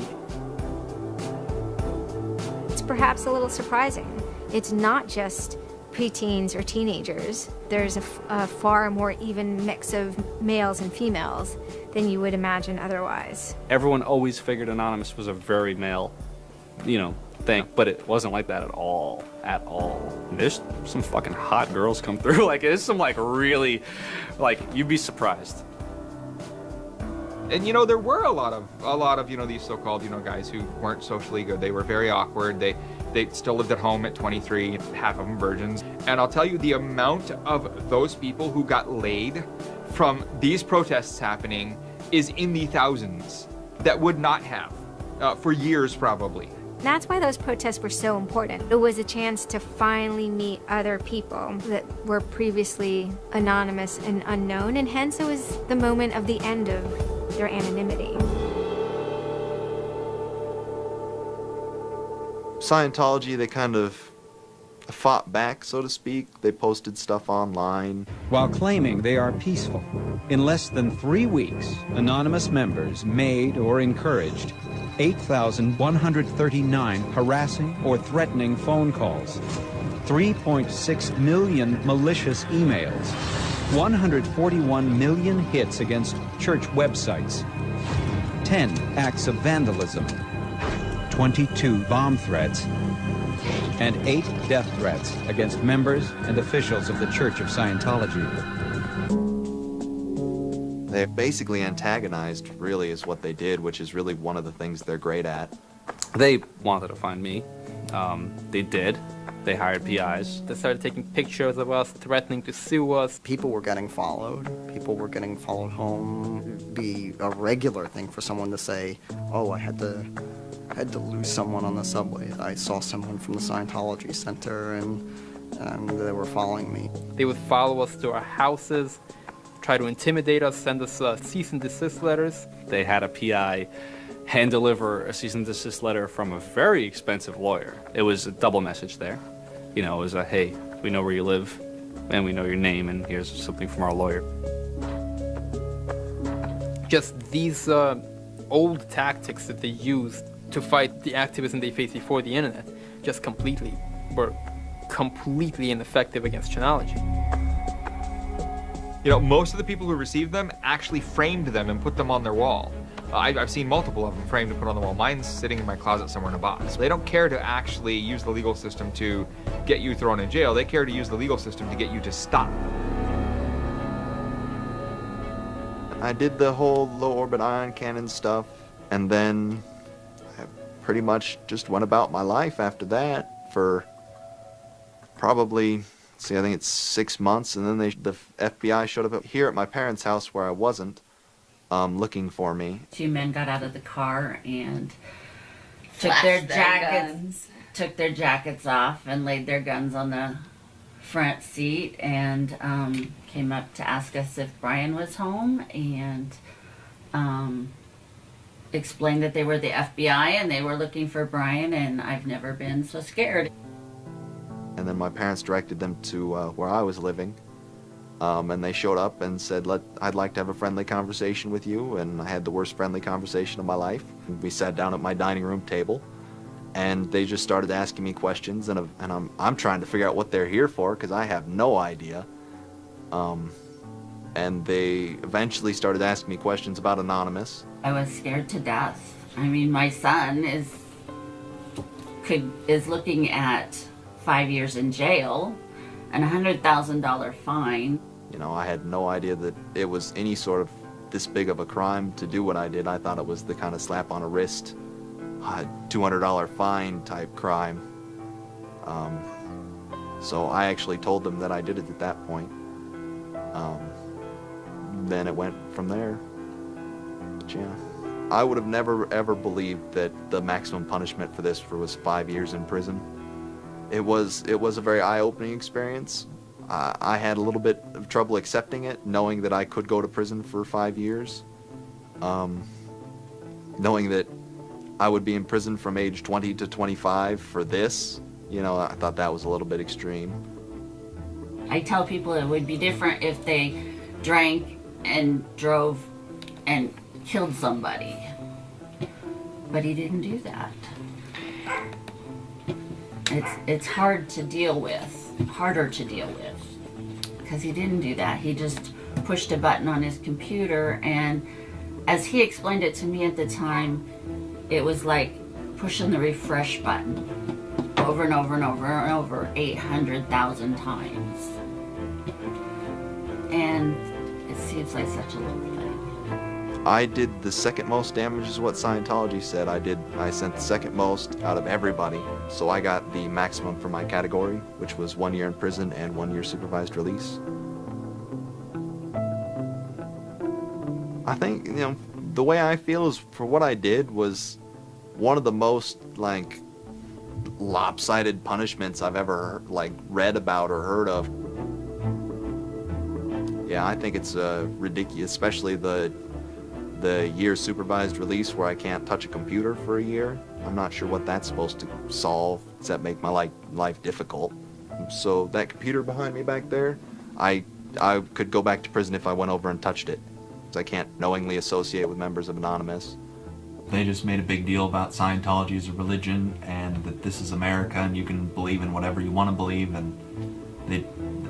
It's perhaps a little surprising. It's not just preteens or teenagers. There's a far more even mix of males and females than you would imagine otherwise. Everyone always figured Anonymous was a very male, thing, but it wasn't like that at all, There's some fucking hot girls come through. Like, there's some really, you'd be surprised. And there were a lot of these so-called guys who weren't socially good. They were very awkward. They still lived at home at 23, half of them virgins. And I'll tell you, the amount of those people who got laid from these protests happening is in the thousands that would not have for years probably. That's why those protests were so important. It was a chance to finally meet other people that were previously anonymous and unknown, and hence it was the moment of the end of their anonymity. Scientology, they kind of fought back, so to speak. They posted stuff online. While claiming they are peaceful, in less than 3 weeks, anonymous members made or encouraged 8,139 harassing or threatening phone calls, 3.6 million malicious emails, 141 million hits against church websites, 10 acts of vandalism, 22 bomb threats, and 8 death threats against members and officials of the Church of Scientology. They basically antagonized, really, is what they did, which is really one of the things they're great at. They wanted to find me. They did. They hired PIs. They started taking pictures of us, threatening to sue us. People were getting followed. People were getting followed home. It'd be a regular thing for someone to say, oh, I had to lose someone on the subway. I saw someone from the Scientology Center, and they were following me. They would follow us to our houses, try to intimidate us, send us cease and desist letters. They had a PI hand deliver a cease and desist letter from a very expensive lawyer. It was a double message there. It was a, hey, we know where you live, and we know your name, and here's something from our lawyer. Just these old tactics that they used to fight the activism they faced before the internet were completely ineffective against Chanology. Most of the people who received them actually framed them and put them on their wall. I've seen multiple of them framed and put on the wall. Mine's sitting in my closet somewhere in a box. They don't care to actually use the legal system to get you thrown in jail. They care to use the legal system to get you to stop. I did the whole low orbit ion cannon stuff, and then I pretty much just went about my life after that for probably, I think it's 6 months, and then the FBI showed up here at my parents' house where I wasn't, looking for me. 2 men got out of the car and took Flashed their jackets off and laid their guns on the front seat and came up to ask us if Brian was home and explained that they were the FBI and they were looking for Brian, and I've never been so scared. And then my parents directed them to where I was living. And they showed up and said, I'd like to have a friendly conversation with you. And I had the worst friendly conversation of my life. We sat down at my dining room table, and they just started asking me questions, and I'm trying to figure out what they're here for, because I have no idea. And they eventually started asking me questions about Anonymous. I was scared to death. I mean, my son is looking at 5 years in jail and a $100,000 fine. I had no idea that it was any sort of this big of a crime to do what I did. I thought it was the kind of slap on a wrist, $200 fine type crime. So I actually told them that I did it at that point. then it went from there. But yeah, I would have never ever believed that the maximum punishment for this was 5 years in prison. It was a very eye-opening experience. I had a little bit of trouble accepting it, knowing that I could go to prison for 5 years. Knowing that I would be in prison from age 20 to 25 for this, you know, I thought that was a little bit extreme. I tell people it would be different if they drank and drove and killed somebody. But he didn't do that. It's hard to deal with, harder to deal with, because he didn't do that. He just pushed a button on his computer, and as he explained it to me at the time, it was like pushing the refresh button over and over and over and over 800,000 times. And it seems like such a little thing. I did the second most damage is what Scientology said. I sent the second most out of everybody. So I got the maximum for my category, which was 1 year in prison and 1 year supervised release. I think, you know, the way I feel is for what I did was one of the most, like, lopsided punishments I've ever, like, read about or heard of. Yeah, I think it's ridiculous, especially the year supervised release where I can't touch a computer for a year. I'm not sure what that's supposed to solve, except make my life difficult. So that computer behind me back there, I could go back to prison if I went over and touched it. I can't knowingly associate with members of Anonymous. They just made a big deal about Scientology as a religion and that this is America and you can believe in whatever you want to believe, and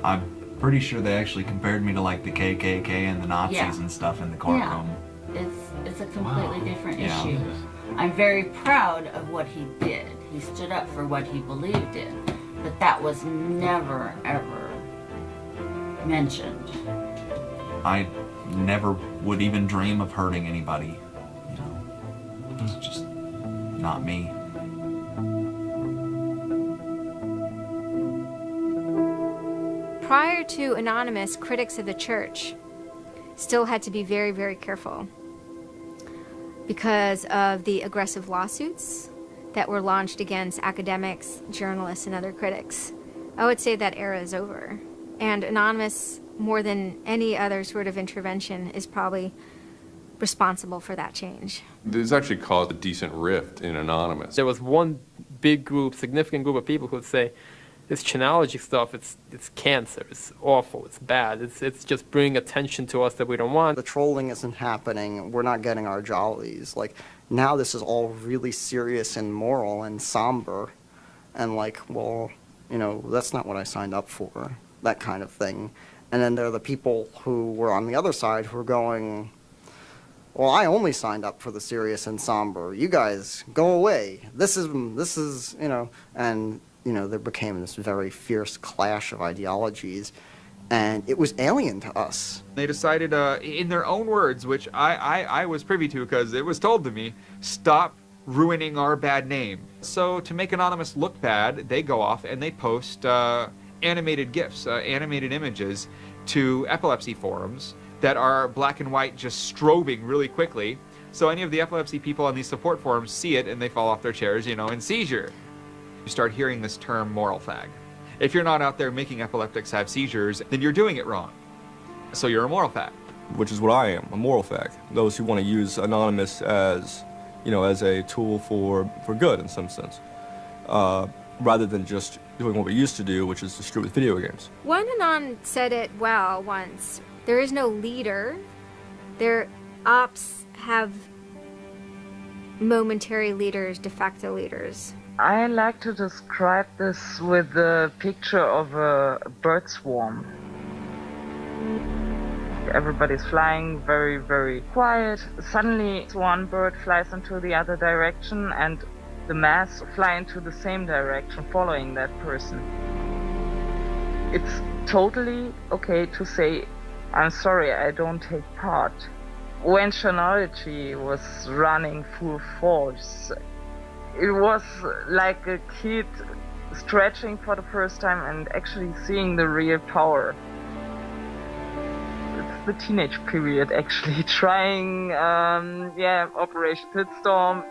I'm pretty sure they actually compared me to like the KKK and the Nazis and stuff in the courtroom. Yeah, it's a completely different issue. I'm very proud of what he did. He stood up for what he believed in, but that was never ever mentioned. I never would even dream of hurting anybody. You know, it's just not me. Prior to Anonymous, critics of the church still had to be very, very careful because of the aggressive lawsuits that were launched against academics, journalists, and other critics. I would say that era is over. And Anonymous, more than any other sort of intervention, is probably responsible for that change. This actually caused a decent rift in Anonymous. There was one big group, significant group of people who would say, this Chinology stuff, it's cancer, it's awful, it's bad, it's just bringing attention to us that we don't want. The trolling isn't happening, we're not getting our jollies. Like, now this is all really serious and moral and somber, and like, well, you know, that's not what I signed up for, that kind of thing. And then there are the people who were on the other side who are going, well, I only signed up for the serious and somber. You guys, go away. This is, you know, and, you know, there became this very fierce clash of ideologies, and it was alien to us. They decided, in their own words, which I was privy to because it was told to me, stop ruining our bad name. So to make Anonymous look bad, they go off and they post animated GIFs, animated images to epilepsy forums that are black and white just strobing really quickly. So any of the epilepsy people on these support forums see it and they fall off their chairs, you know, in seizure. You start hearing this term moral fag. If you're not out there making epileptics have seizures, then you're doing it wrong. So you're a moral fag. Which is what I am, a moral fag. Those who want to use Anonymous as, you know, as a tool for good in some sense, rather than just doing what we used to do, which is distribute video games. One Anon said it well once. There is no leader. Their ops have momentary leaders, de facto leaders. I like to describe this with the picture of a bird swarm. Everybody's flying very, very quiet. Suddenly one bird flies into the other direction and the mass fly into the same direction following that person. It's totally okay to say, I'm sorry, I don't take part. When Chinology was running full force, it was like a kid stretching for the first time and actually seeing the real power. the teenage period, actually, trying, Operation Pitstorm.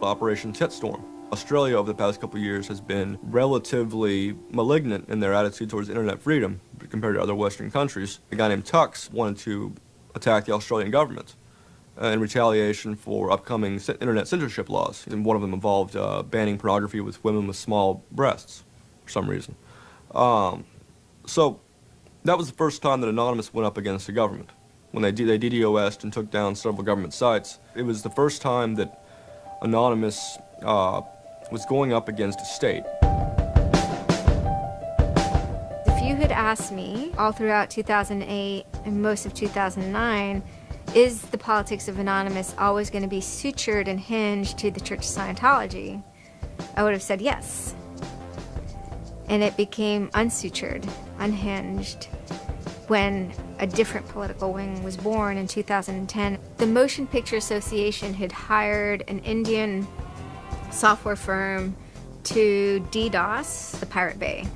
Operation Shitstorm. Australia over the past couple of years has been relatively malignant in their attitude towards internet freedom compared to other Western countries. A guy named Tux wanted to attack the Australian government in retaliation for upcoming internet censorship laws. And one of them involved banning pornography with women with small breasts for some reason. So that was the first time that Anonymous went up against the government. When they DDoS'd and took down several government sites, it was the first time that Anonymous was going up against a state. If you had asked me all throughout 2008 and most of 2009, is the politics of Anonymous always going to be sutured and hinged to the Church of Scientology? I would have said yes. And it became unsutured, unhinged, when a different political wing was born in 2010. The Motion Picture Association had hired an Indian software firm to DDoS the Pirate Bay.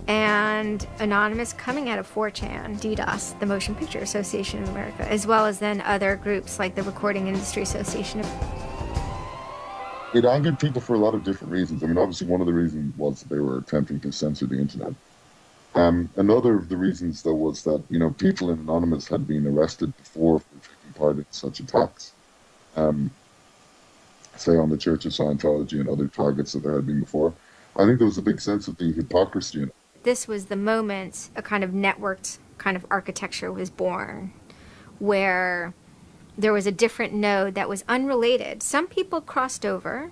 And Anonymous, coming out of 4chan, DDoS the Motion Picture Association of America, as well as then other groups like the Recording Industry Association. It angered people for a lot of different reasons. I mean, obviously one of the reasons was that they were attempting to censor the internet. Another of the reasons, though, was that, people in Anonymous had been arrested before for taking part in such attacks. Say on the Church of Scientology and other targets that there had been before. I think there was a big sense of the hypocrisy in it. This was the moment a kind of networked kind of architecture was born, where there was a different node that was unrelated. Some people crossed over,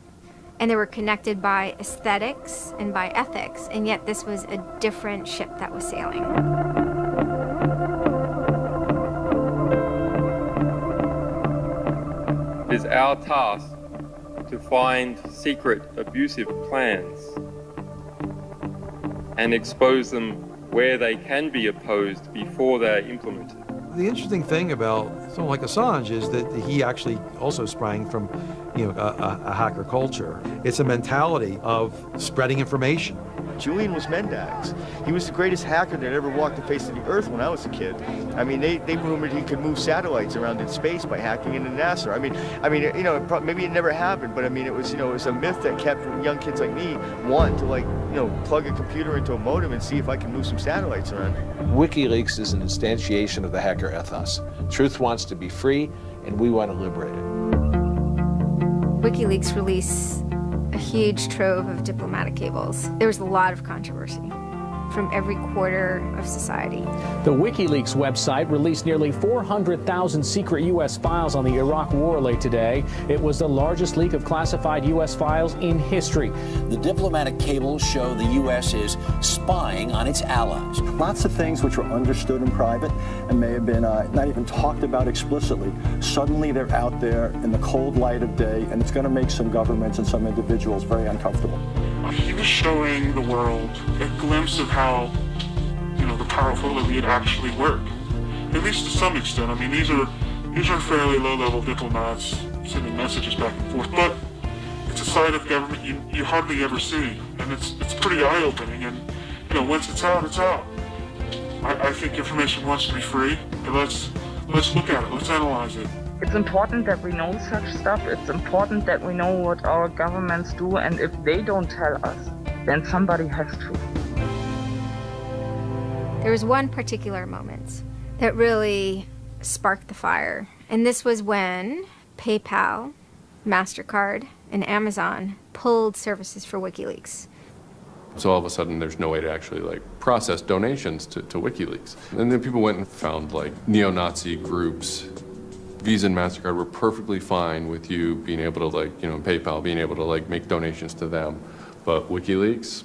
and they were connected by aesthetics and by ethics, and yet this was a different ship that was sailing. It is our task to find secret abusive plans and expose them where they can be opposed before they are implemented. The interesting thing about someone like Assange is that he actually also sprang from, a hacker culture. It's a mentality of spreading information. Julian was Mendax. He was the greatest hacker that ever walked the face of the earth when I was a kid. I mean, they rumored he could move satellites around in space by hacking into NASA. I mean, maybe it never happened, but I mean, it was a myth that kept young kids like me wanting to plug a computer into a modem and see if I can move some satellites around. WikiLeaks is an instantiation of the hacker ethos. Truth wants to be free, and we want to liberate it. WikiLeaks released a huge trove of diplomatic cables. There was a lot of controversy from every quarter of society. The WikiLeaks website released nearly 400,000 secret U.S. files on the Iraq war late today. It was the largest leak of classified U.S. files in history. The diplomatic cables show the U.S. is spying on its allies. Lots of things which were understood in private and may have been not even talked about explicitly. Suddenly they're out there in the cold light of day, and it's going to make some governments and some individuals very uncomfortable. He was showing the world a glimpse of how, the powerful elite actually work. At least to some extent. I mean, these are fairly low-level diplomats sending messages back and forth, but it's a side of government you hardly ever see, and it's pretty eye-opening. And once it's out, it's out. I think information wants to be free, but let's look at it. Let's analyze it. It's important that we know such stuff. It's important that we know what our governments do, and if they don't tell us, then somebody has to. There was one particular moment that really sparked the fire, and this was when PayPal, MasterCard, and Amazon pulled services for WikiLeaks. So all of a sudden there's no way to actually process donations to WikiLeaks. And then people went and found neo-Nazi groups. Visa and MasterCard were perfectly fine with you being able to PayPal being able to make donations to them. But WikiLeaks,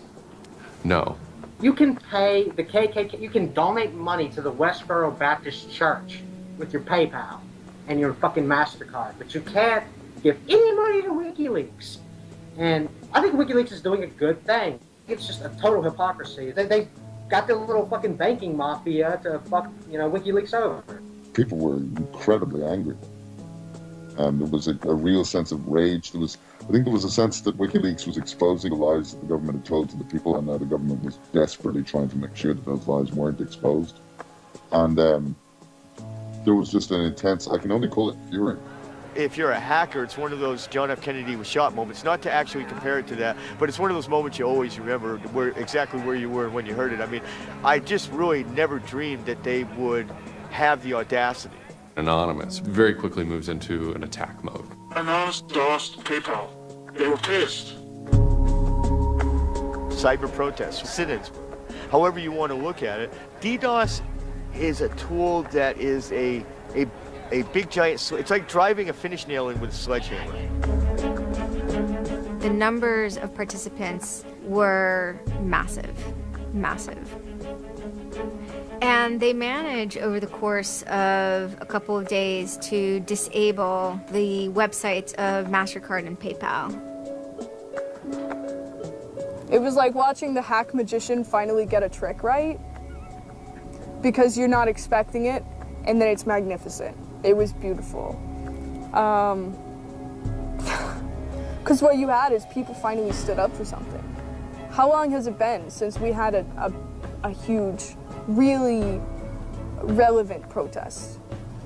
no. You can pay the KKK, you can donate money to the Westboro Baptist Church with your PayPal and your fucking MasterCard, but you can't give any money to WikiLeaks. And I think WikiLeaks is doing a good thing. It's just a total hypocrisy. They got their little fucking banking mafia to fuck, WikiLeaks over. People were incredibly angry. And there was a real sense of rage. I think there was a sense that WikiLeaks was exposing the lies that the government had told to the people, and now the government was desperately trying to make sure that those lies weren't exposed. And there was just an intense, I can only call it fury. If you're a hacker, it's one of those John F. Kennedy was shot moments, not to actually compare it to that, but it's one of those moments you always remember exactly where you were when you heard it. I mean, I just really never dreamed that they would have the audacity. Anonymous very quickly moves into an attack mode. Anonymous DOSed PayPal. They were pissed. Cyber protests, sit-ins, however you want to look at it. DDoS is a tool that is a big giant, it's like driving a finish nail in with a sledgehammer. The numbers of participants were massive, massive. And they managed over the course of a couple of days to disable the websites of MasterCard and PayPal. It was like watching the hack magician finally get a trick right, because you're not expecting it, and then it's magnificent. It was beautiful. Because what you had is people finally stood up for something. How long has it been since we had a huge, really relevant protest?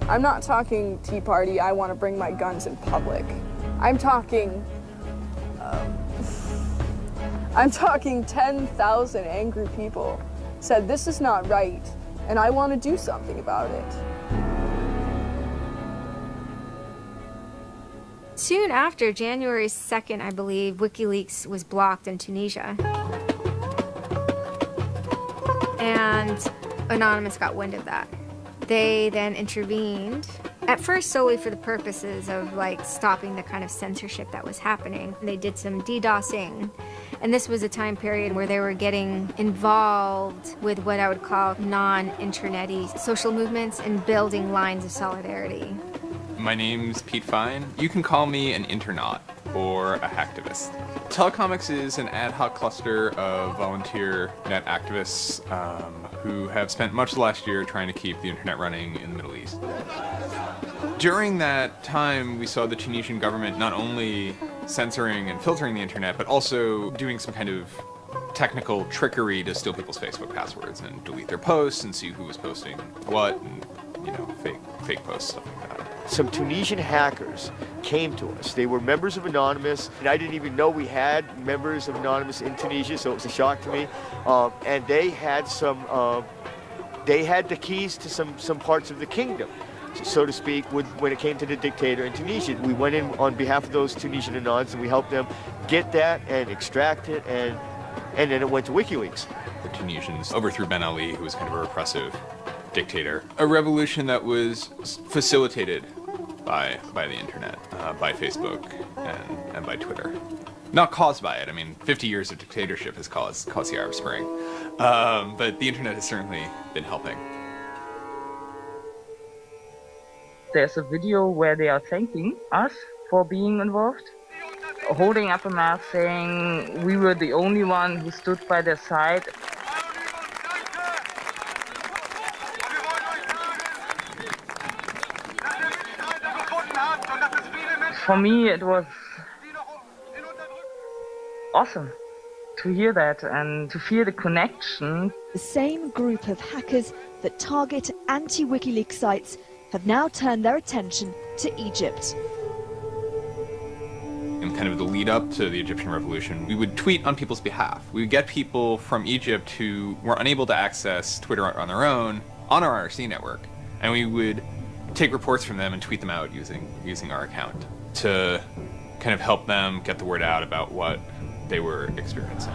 I'm not talking Tea Party, I want to bring my guns in public. I'm talking 10,000 angry people said this is not right, and I want to do something about it. Soon after, January 2nd, I believe, WikiLeaks was blocked in Tunisia. And Anonymous got wind of that. They then intervened, at first solely for the purposes of like stopping the kind of censorship that was happening. They did some DDoSing, and this was a time period where they were getting involved with what I would call non-internet-y social movements and building lines of solidarity. My name's Pete Fine. You can call me an internaut or a hacktivist. Telecomics is an ad hoc cluster of volunteer net activists who have spent much of the last year trying to keep the internet running in the Middle East. During that time, we saw the Tunisian government not only censoring and filtering the internet, but also doing some kind of technical trickery to steal people's Facebook passwords and delete their posts and see who was posting what, and fake posts, stuff like that. Some Tunisian hackers came to us. They were members of Anonymous, and I didn't even know we had members of Anonymous in Tunisia, so it was a shock to me. And they had they had the keys to some parts of the kingdom, so to speak, when it came to the dictator in Tunisia. We went in on behalf of those Tunisian Anons, and we helped them get that and extract it, and then it went to WikiLeaks. The Tunisians overthrew Ben Ali, who was kind of a repressive dictator. A revolution that was facilitated by the internet, by Facebook and by Twitter. Not caused by it. I mean, 50 years of dictatorship has caused the Arab Spring. But the internet has certainly been helping. There's a video where they are thanking us for being involved, holding up a mask saying we were the only one who stood by their side. For me, it was awesome to hear that and to feel the connection. The same group of hackers that target anti-WikiLeaks sites have now turned their attention to Egypt. In kind of the lead up to the Egyptian revolution, we would tweet on people's behalf. We would get people from Egypt who were unable to access Twitter on their own on our IRC network, and we would take reports from them and tweet them out using our account to kind of help them get the word out about what they were experiencing.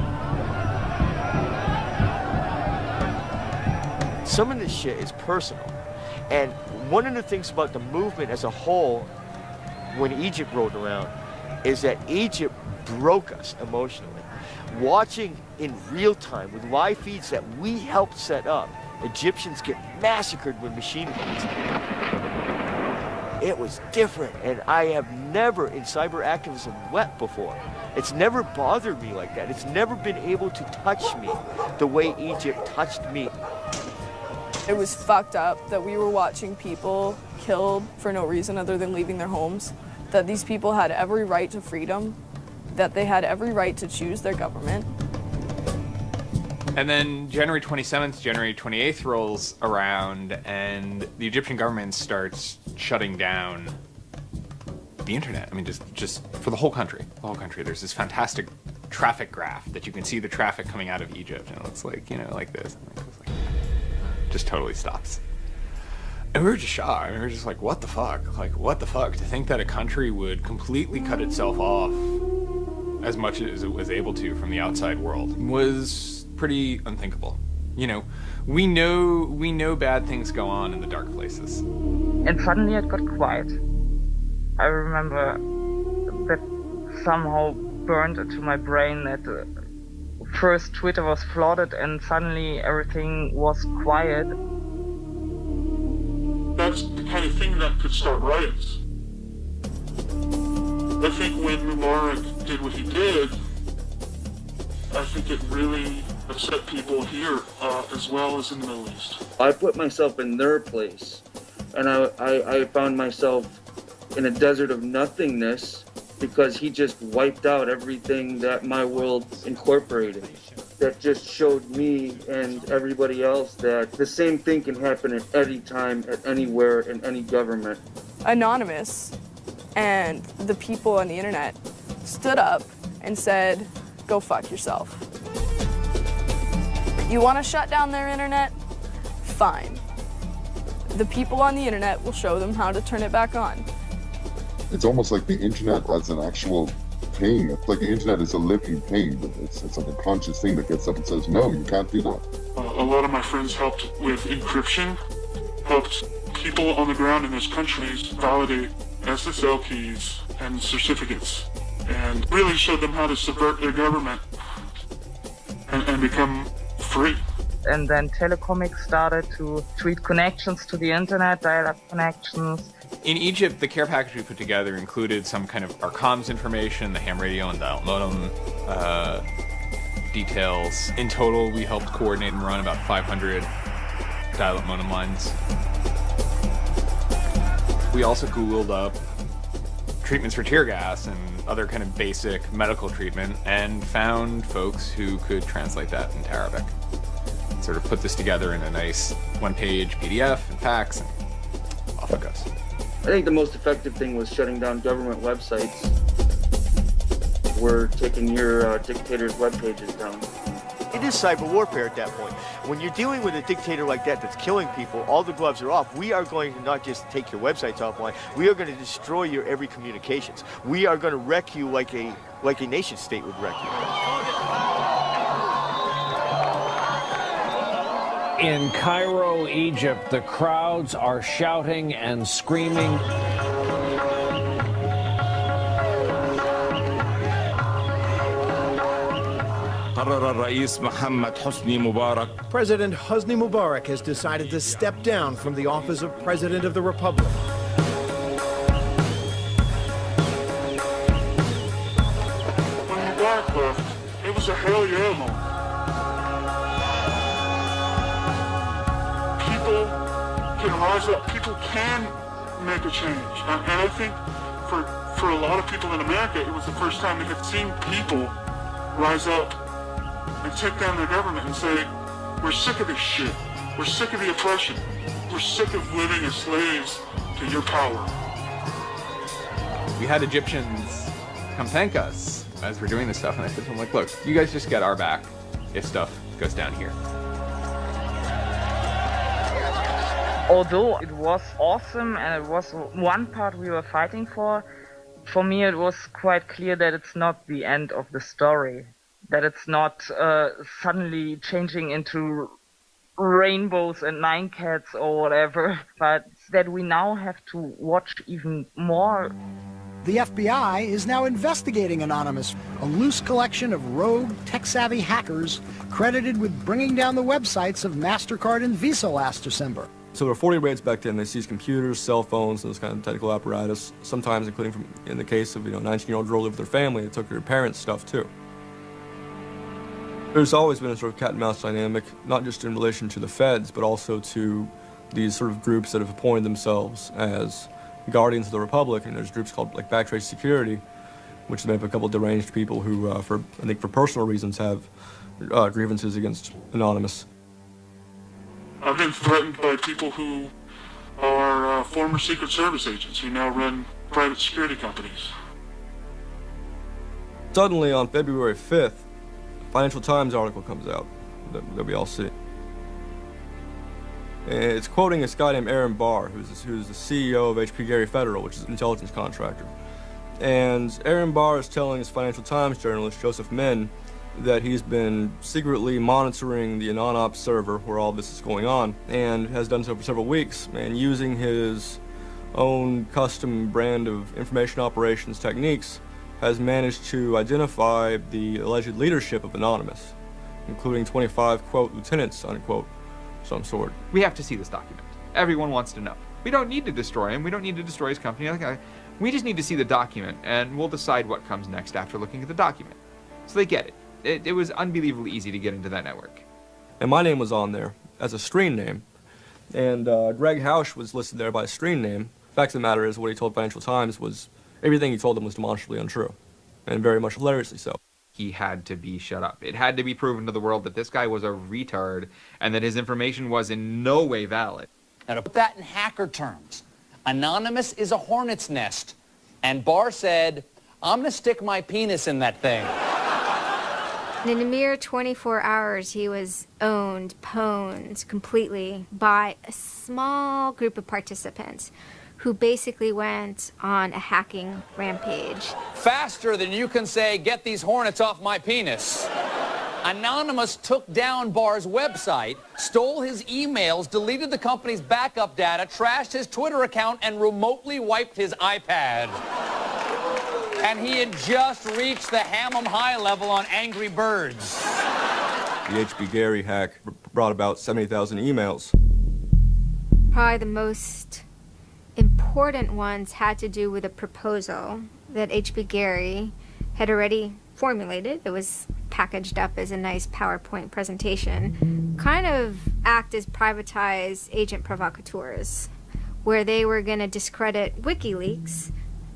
Some of this shit is personal. And one of the things about the movement as a whole, when Egypt rolled around, is that Egypt broke us emotionally. Watching in real time with live feeds that we helped set up, Egyptians get massacred with machine guns. It was different, and I have never in cyber activism wept before. It's never bothered me like that. It's never been able to touch me the way Egypt touched me. It was fucked up that we were watching people killed for no reason other than leaving their homes, that these people had every right to freedom, that they had every right to choose their government. And then January 27th, January 28th rolls around, and the Egyptian government starts shutting down the internet. I mean, just for the whole country. The whole country. There's this fantastic traffic graph that you can see the traffic coming out of Egypt, and it looks like, you know, like this. And it goes like, just totally stops. And we were just shocked. I mean, we were just like, what the fuck? Like, what the fuck? To think that a country would completely cut itself off as much as it was able to from the outside world was pretty unthinkable. You know, we know bad things go on in the dark places. And suddenly it got quiet. I remember that somehow burned into my brain that first Twitter was flooded and suddenly everything was quiet. That's the kind of thing that could start riots. I think when Mubarak did what he did, I think it really upset people here as well as in the Middle East. I put myself in their place, and I found myself in a desert of nothingness because he just wiped out everything that my world incorporated. That just showed me and everybody else that the same thing can happen at any time, at anywhere, in any government. Anonymous and the people on the internet stood up and said, go fuck yourself. You want to shut down their internet? Fine. The people on the internet will show them how to turn it back on. It's almost like the internet as an actual thing. It's like the internet is a living thing. It's like a conscious thing that gets up and says, no, you can't do that. A lot of my friends helped with encryption, helped people on the ground in those countries validate SSL keys and certificates, and really showed them how to subvert their government and become free. And then Telecomics started to tweet connections to the internet, dial-up connections. In Egypt, the care package we put together included some kind of our comms information, the ham radio and dial modem details. In total, we helped coordinate and run about 500 dial-up modem lines. We also Googled up treatments for tear gas and other kind of basic medical treatment and found folks who could translate that into Arabic. Sort of put this together in a nice one-page PDF and fax, and off it goes. I think the most effective thing was shutting down government websites. We're taking your dictator's web pages down. It is cyber warfare at that point. When you're dealing with a dictator like that that's killing people, all the gloves are off. We are going to not just take your websites offline, we are going to destroy your every communications. We are going to wreck you like a nation state would wreck you. In Cairo, Egypt, the crowds are shouting and screaming. President Hosni Mubarak has decided to step down from the office of President of the Republic. When Mubarak left, it was a hell yeah moment. People can rise up, people can make a change. And I think for a lot of people in America, it was the first time they had seen people rise up and take down their government and say, we're sick of this shit. We're sick of the oppression. We're sick of living as slaves to your power. We had Egyptians come thank us as we're doing this stuff, and I said to them, like, look, you guys just get our back if stuff goes down here. Although it was awesome and it was one part we were fighting for me it was quite clear that it's not the end of the story. That it's not suddenly changing into rainbows and nine cats or whatever, but that we now have to watch even more. The FBI is now investigating Anonymous, a loose collection of rogue, tech-savvy hackers credited with bringing down the websites of MasterCard and Visa last December. So there were 40 raids back then. They seized computers, cell phones, and this kind of technical apparatus, sometimes including in the case of, a 19-year-old girl lived with her family, it took her parents' stuff too. There's always been a sort of cat and mouse dynamic, not just in relation to the feds, but also to these sort of groups that have appointed themselves as guardians of the Republic, and there's groups called like Backtrace Security, which is made up of a couple of deranged people who, I think for personal reasons, have grievances against Anonymous. I've been threatened by people who are former Secret Service agents who now run private security companies. Suddenly, on February 5th, a Financial Times article comes out that we all see. It's quoting this guy named Aaron Barr, who's the CEO of HP Gary Federal, which is an intelligence contractor. And Aaron Barr is telling his Financial Times journalist, Joseph Min, that he's been secretly monitoring the AnonOps server where all this is going on, and has done so for several weeks, and using his own custom brand of information operations techniques, has managed to identify the alleged leadership of Anonymous, including 25, quote, lieutenants, unquote, some sort. We have to see this document. Everyone wants to know. We don't need to destroy him. We don't need to destroy his company. We just need to see the document, and we'll decide what comes next after looking at the document. So they get it. It was unbelievably easy to get into that network. And my name was on there as a screen name, and Greg Hausch was listed there by a screen name. Fact of the matter is, what he told Financial Times was, everything he told them was demonstrably untrue, and very much hilariously so. He had to be shut up. It had to be proven to the world that this guy was a retard and that his information was in no way valid. Now, to put that in hacker terms, Anonymous is a hornet's nest, and Barr said, I'm going to stick my penis in that thing. In a mere 24 hours, he was owned, pwned completely by a small group of participants who basically went on a hacking rampage. Faster than you can say, get these hornets off my penis. Anonymous took down Barr's website, stole his emails, deleted the company's backup data, trashed his Twitter account, and remotely wiped his iPad. And he had just reached the Hammam high level on Angry Birds. The HB Gary hack brought about 70,000 emails. Probably the most important ones had to do with a proposal that HB Gary had already formulated. It was packaged up as a nice PowerPoint presentation, kind of act as privatized agent provocateurs, where they were going to discredit WikiLeaks.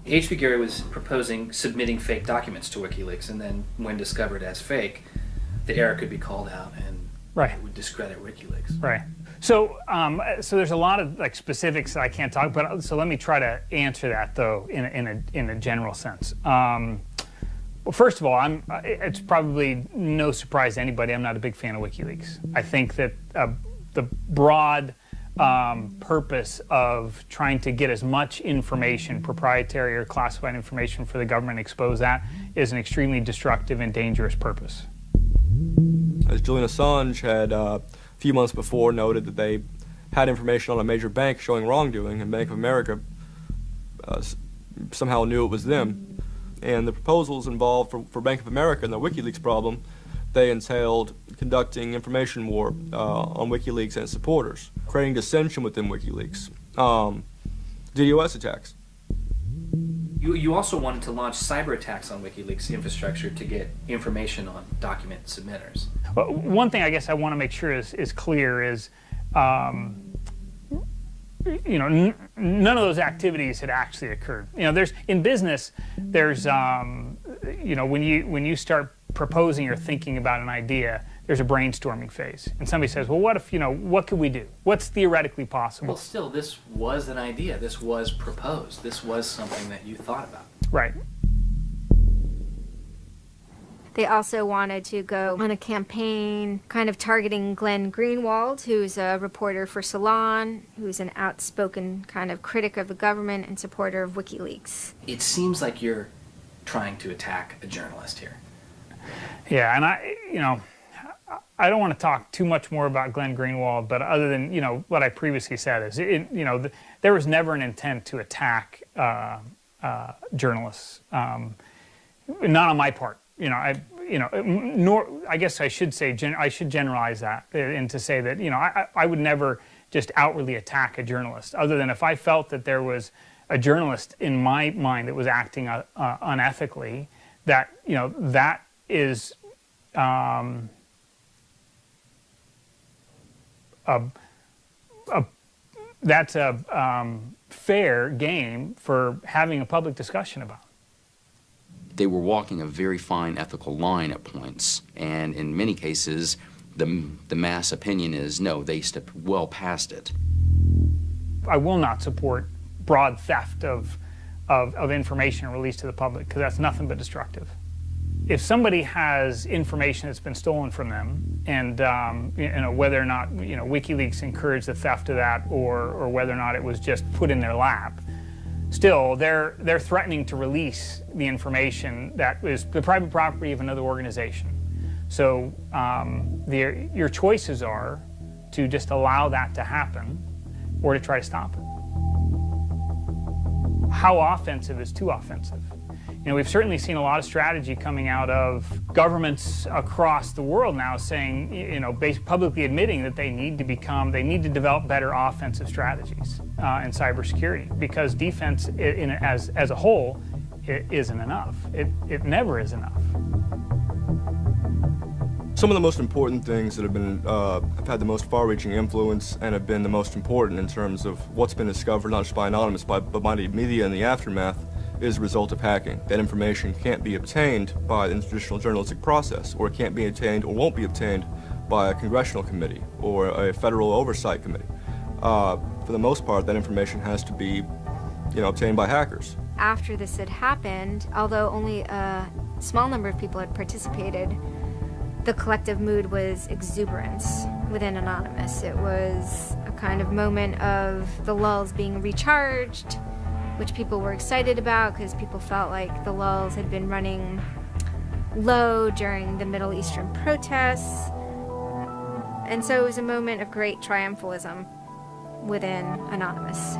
HB Gary was proposing submitting fake documents to WikiLeaks, and then when discovered as fake, the error could be called out and it would discredit WikiLeaks. Right. So, so there's a lot of specifics that I can't talk about. So let me try to answer that though in a general sense. Well, first of all, it's probably no surprise to anybody. I'm not a big fan of WikiLeaks. I think that the broad purpose of trying to get as much information, proprietary or classified information for the government, expose that, is an extremely destructive and dangerous purpose. As Julian Assange had a few months before noted that they had information on a major bank showing wrongdoing, and Bank of America somehow knew it was them. And the proposals involved for Bank of America and the WikiLeaks problem, they entailed conducting information war on WikiLeaks and its supporters, creating dissension within WikiLeaks, DDoS attacks. You also wanted to launch cyber attacks on WikiLeaks infrastructure to get information on document submitters. Well, one thing I guess I want to make sure is clear is, you know, none of those activities had actually occurred. You know, in business, there's, you know, when you start proposing or thinking about an idea, there's a brainstorming phase. And somebody says, well, what if, you know, what could we do? What's theoretically possible? Well, still, this was an idea. This was proposed. This was something that you thought about. Right. They also wanted to go on a campaign kind of targeting Glenn Greenwald, who's a reporter for Salon, who's an outspoken kind of critic of the government and supporter of WikiLeaks. It seems like you're trying to attack a journalist here. Yeah, and I don't want to talk too much more about Glenn Greenwald, but other than, you know, what I previously said is, you know, there was never an intent to attack journalists, not on my part. Nor I guess I should say I should generalize that and to say that, you know, I would never just outwardly attack a journalist, other than if I felt that there was a journalist in my mind that was acting unethically, that, you know, that is that's a fair game for having a public discussion about. they were walking a very fine ethical line at points, and in many cases, the mass opinion is, no, they stepped well past it. I will not support broad theft of information released to the public, because that's nothing but destructive. If somebody has information that's been stolen from them, and whether or not WikiLeaks encouraged the theft of that, or whether or not it was just put in their lap, still they're threatening to release the information that is the private property of another organization. So your choices are to just allow that to happen, or to try to stop it. How offensive is too offensive? We've certainly seen a lot of strategy coming out of governments across the world now saying, publicly admitting that they need to develop better offensive strategies in cybersecurity, because defense as a whole, it isn't enough. It never is enough. Some of the most important things that have had the most far-reaching influence and have been the most important in terms of what's been discovered, not just by Anonymous, but by the media in the aftermath, is the result of hacking. That information can't be obtained by the traditional journalistic process, or it can't be obtained or won't be obtained by a congressional committee or a federal oversight committee. For the most part, that information has to be, obtained by hackers. After this had happened, although only a small number of people had participated, the collective mood was exuberance within Anonymous. It was a kind of moment of the lulls being recharged, which people were excited about because people felt like the lulls had been running low during the Middle Eastern protests. And so it was a moment of great triumphalism within Anonymous.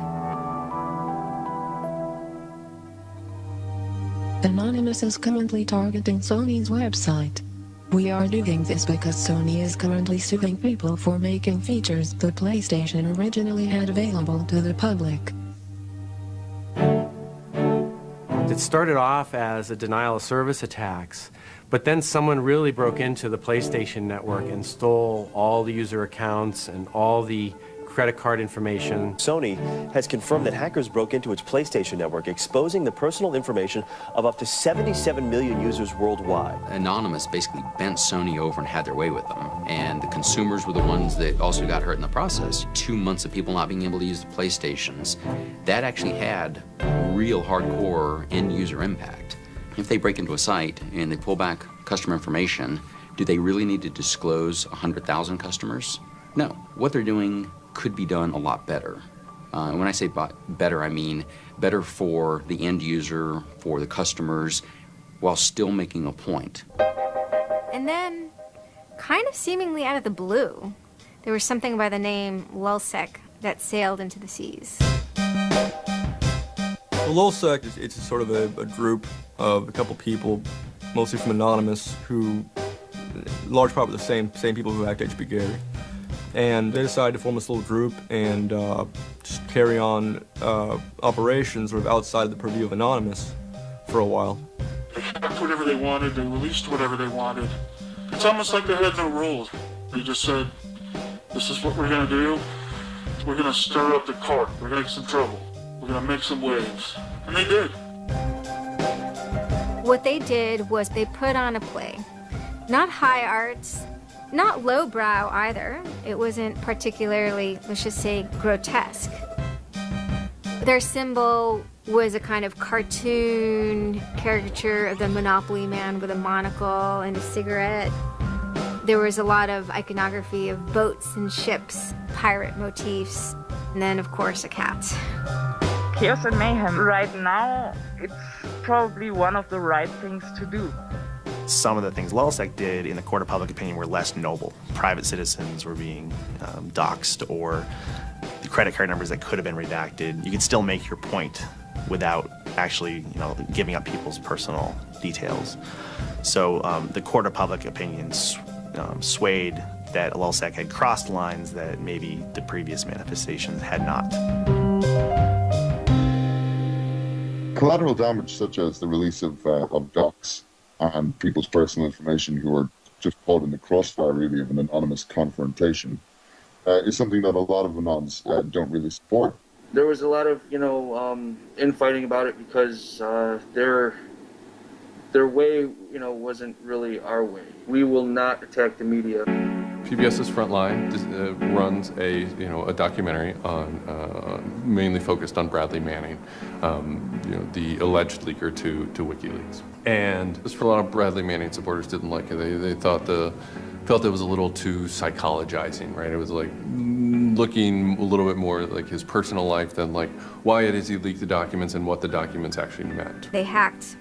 Anonymous is currently targeting Sony's website. We are doing this because Sony is currently suing people for making features the PlayStation originally had available to the public. It started off as a denial of service attacks, but then someone really broke into the PlayStation network and stole all the user accounts and all the credit card information. Sony has confirmed that hackers broke into its PlayStation network, exposing the personal information of up to 77 million users worldwide. Anonymous basically bent Sony over and had their way with them, and the consumers were the ones that also got hurt in the process. 2 months of people not being able to use the PlayStations, that actually had real hardcore end-user impact. If they break into a site and they pull back customer information, do they really need to disclose 100,000 customers? No. What they're doing could be done a lot better. And when I say better, I mean better for the end user, for the customers, while still making a point. And then, kind of seemingly out of the blue, there was something by the name LulzSec that sailed into the seas. Well, LulzSec, it's sort of a group of a couple people, mostly from Anonymous, who, in large part, were the same people who hacked HP Gary. And they decided to form this little group and just carry on operations sort of outside of the purview of Anonymous for a while. They hacked whatever they wanted, they released whatever they wanted. It's almost like they had no rules. They just said, this is what we're going to do. We're going to stir up the cart. We're going to get some trouble. We're going to make some waves. And they did. What they did was they put on a play. Not high arts, not lowbrow either. It wasn't particularly, let's just say, grotesque. Their symbol was a kind of cartoon caricature of the Monopoly man with a monocle and a cigarette. There was a lot of iconography of boats and ships, pirate motifs, and then, of course, a cat. Chaos and mayhem. Right now, it's probably one of the right things to do. Some of the things LulzSec did in the court of public opinion were less noble. Private citizens were being doxxed, or the credit card numbers that could have been redacted. You could still make your point without actually, giving up people's personal details. So the court of public opinion swayed that LulzSec had crossed lines that maybe the previous manifestations had not. Collateral damage, such as the release of docs and people's personal information who are just caught in the crossfire, really, of an anonymous confrontation, is something that a lot of anons don't really support. There was a lot of, infighting about it because Their way, wasn't really our way. We will not attack the media. PBS's Frontline runs a documentary on mainly focused on Bradley Manning, the alleged leaker to WikiLeaks. And just for a lot of Bradley Manning supporters didn't like it. They felt it was a little too psychologizing, right? It was like looking a little bit more like his personal life than like why it is he leaked the documents and what the documents actually meant. They hacked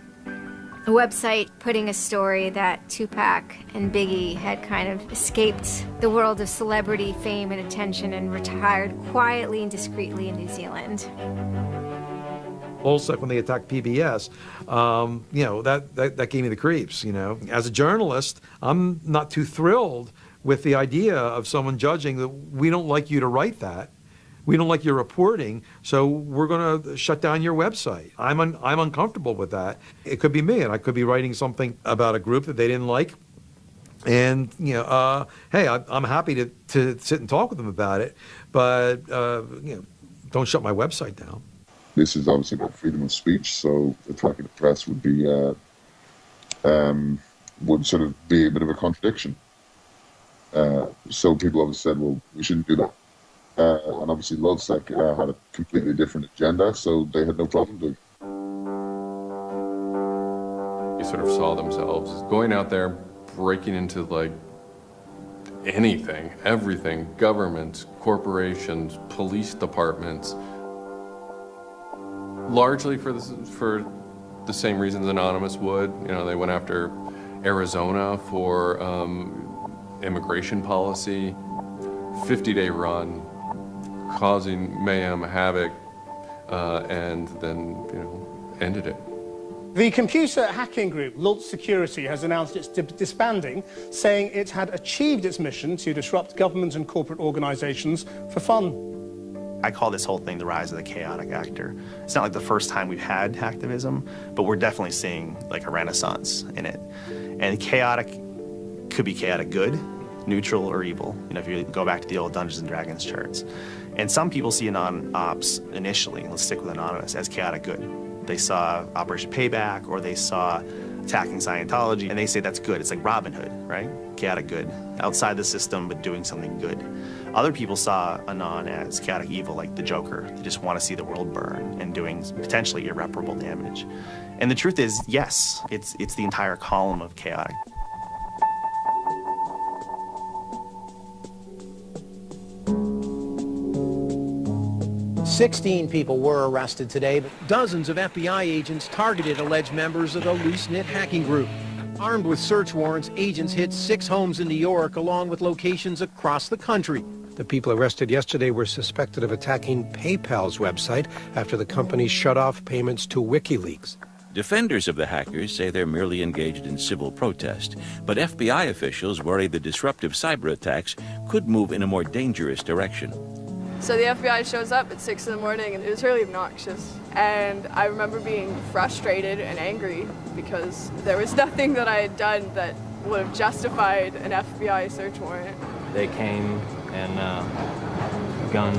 a website putting a story that Tupac and Biggie had kind of escaped the world of celebrity fame and attention and retired quietly and discreetly in New Zealand. Also, when they attacked PBS, that gave me the creeps, As a journalist, I'm not too thrilled with the idea of someone judging that we don't like you to write that. We don't like your reporting, so we're going to shut down your website. I'm uncomfortable with that. It could be me, and I could be writing something about a group that they didn't like. And, hey, I'm happy to sit and talk with them about it, but, don't shut my website down. This is obviously about freedom of speech, so attacking the press would be would sort of be a bit of a contradiction. So people always said, well, we shouldn't do that. And obviously LulzSec had a completely different agenda, so they had no problem doing it. They sort of saw themselves as going out there, breaking into like anything, everything, governments, corporations, police departments, largely for the same reasons Anonymous would. They went after Arizona for immigration policy, 50-day run, causing mayhem, havoc, and then, ended it. The computer hacking group Lulz Security has announced it's disbanding, saying it had achieved its mission to disrupt government and corporate organizations for fun. I call this whole thing the rise of the chaotic actor. It's not like the first time we've had hacktivism, but we're definitely seeing like a renaissance in it. And chaotic could be chaotic good, neutral, or evil. If you go back to the old Dungeons and Dragons charts. And some people see Ops initially, let's stick with Anonymous, as chaotic good. They saw Operation Payback, or they saw attacking Scientology, and they say that's good. It's like Robin Hood, right? Chaotic good. Outside the system, but doing something good. Other people saw Anon as chaotic evil, like the Joker. They just want to see the world burn and doing potentially irreparable damage. And the truth is, yes, it's the entire column of chaotic. "16 people were arrested today, but dozens of FBI agents targeted alleged members of the loose-knit hacking group. Armed with search warrants, agents hit 6 homes in New York, along with locations across the country. The people arrested yesterday were suspected of attacking PayPal's website after the company shut off payments to WikiLeaks. Defenders of the hackers say they're merely engaged in civil protest, but FBI officials worry the disruptive cyber attacks could move in a more dangerous direction. So the FBI shows up at 6 in the morning, and it was really obnoxious. And I remember being frustrated and angry because there was nothing that I had done that would have justified an FBI search warrant. They came and guns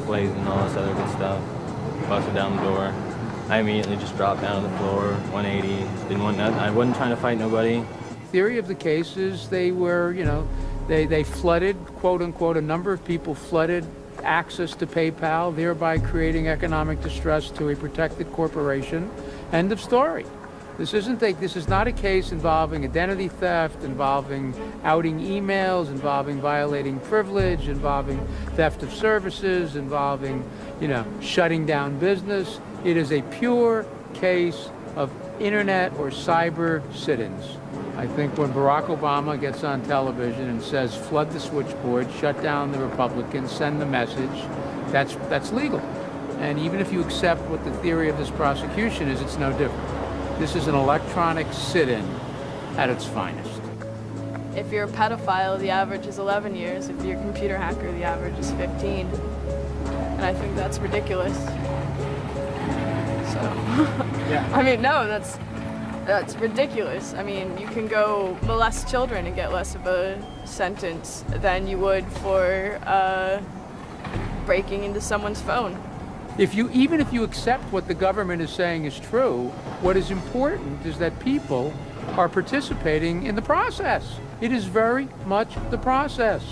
blazing, all this other good stuff, busted down the door. I immediately just dropped down to the floor, 180, didn't want nothing. I wasn't trying to fight nobody. Theory of the case is they were, they flooded, quote unquote, a number of people flooded access to PayPal, thereby creating economic distress to a protected corporation. End of story. This is not a case involving identity theft, involving outing emails, involving violating privilege, involving theft of services, involving, shutting down business. It is a pure case of internet or cyber sit-ins. I think when Barack Obama gets on television and says, flood the switchboard, shut down the Republicans, send the message, that's legal. And even if you accept what the theory of this prosecution is, it's no different. This is an electronic sit-in at its finest. If you're a pedophile, the average is 11 years. If you're a computer hacker, the average is 15. And I think that's ridiculous. So, yeah. I mean, no, that's ridiculous. I mean, you can go molest children and get less of a sentence than you would for breaking into someone's phone. Even if you accept what the government is saying is true, what is important is that people are participating in the process. It is very much the process.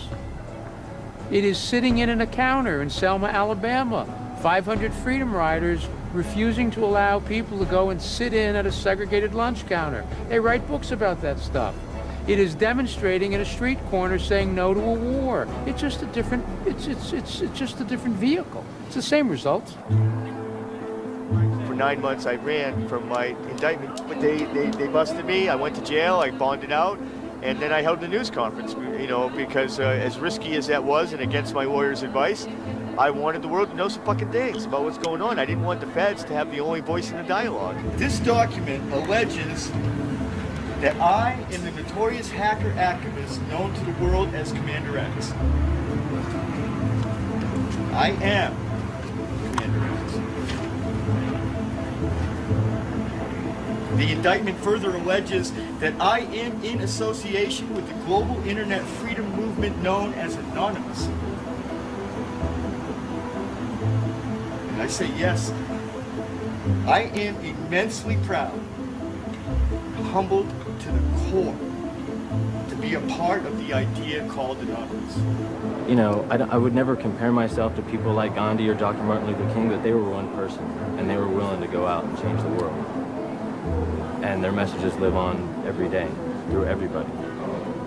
It is sitting in an encounter in Selma, Alabama, 500 Freedom Riders refusing to allow people to go and sit in at a segregated lunch counter. They write books about that stuff. It is demonstrating in a street corner saying no to a war. It's just a different, it's just a different vehicle. It's the same results. For 9 months I ran from my indictment, but they busted me. I went to jail, I bonded out, and then I held a news conference, because as risky as that was and against my lawyer's advice, I wanted the world to know some fucking things about what's going on. I didn't want the feds to have the only voice in the dialogue. This document alleges that I am the notorious hacker activist known to the world as Commander X. I am Commander X. The indictment further alleges that I am in association with the global internet freedom movement known as Anonymous. And I say yes, I am immensely proud, humbled to the core, to be a part of the idea called Anonymous. You know, I would never compare myself to people like Gandhi or Dr. Martin Luther King, but they were one person, and they were willing to go out and change the world. And their messages live on every day, through everybody.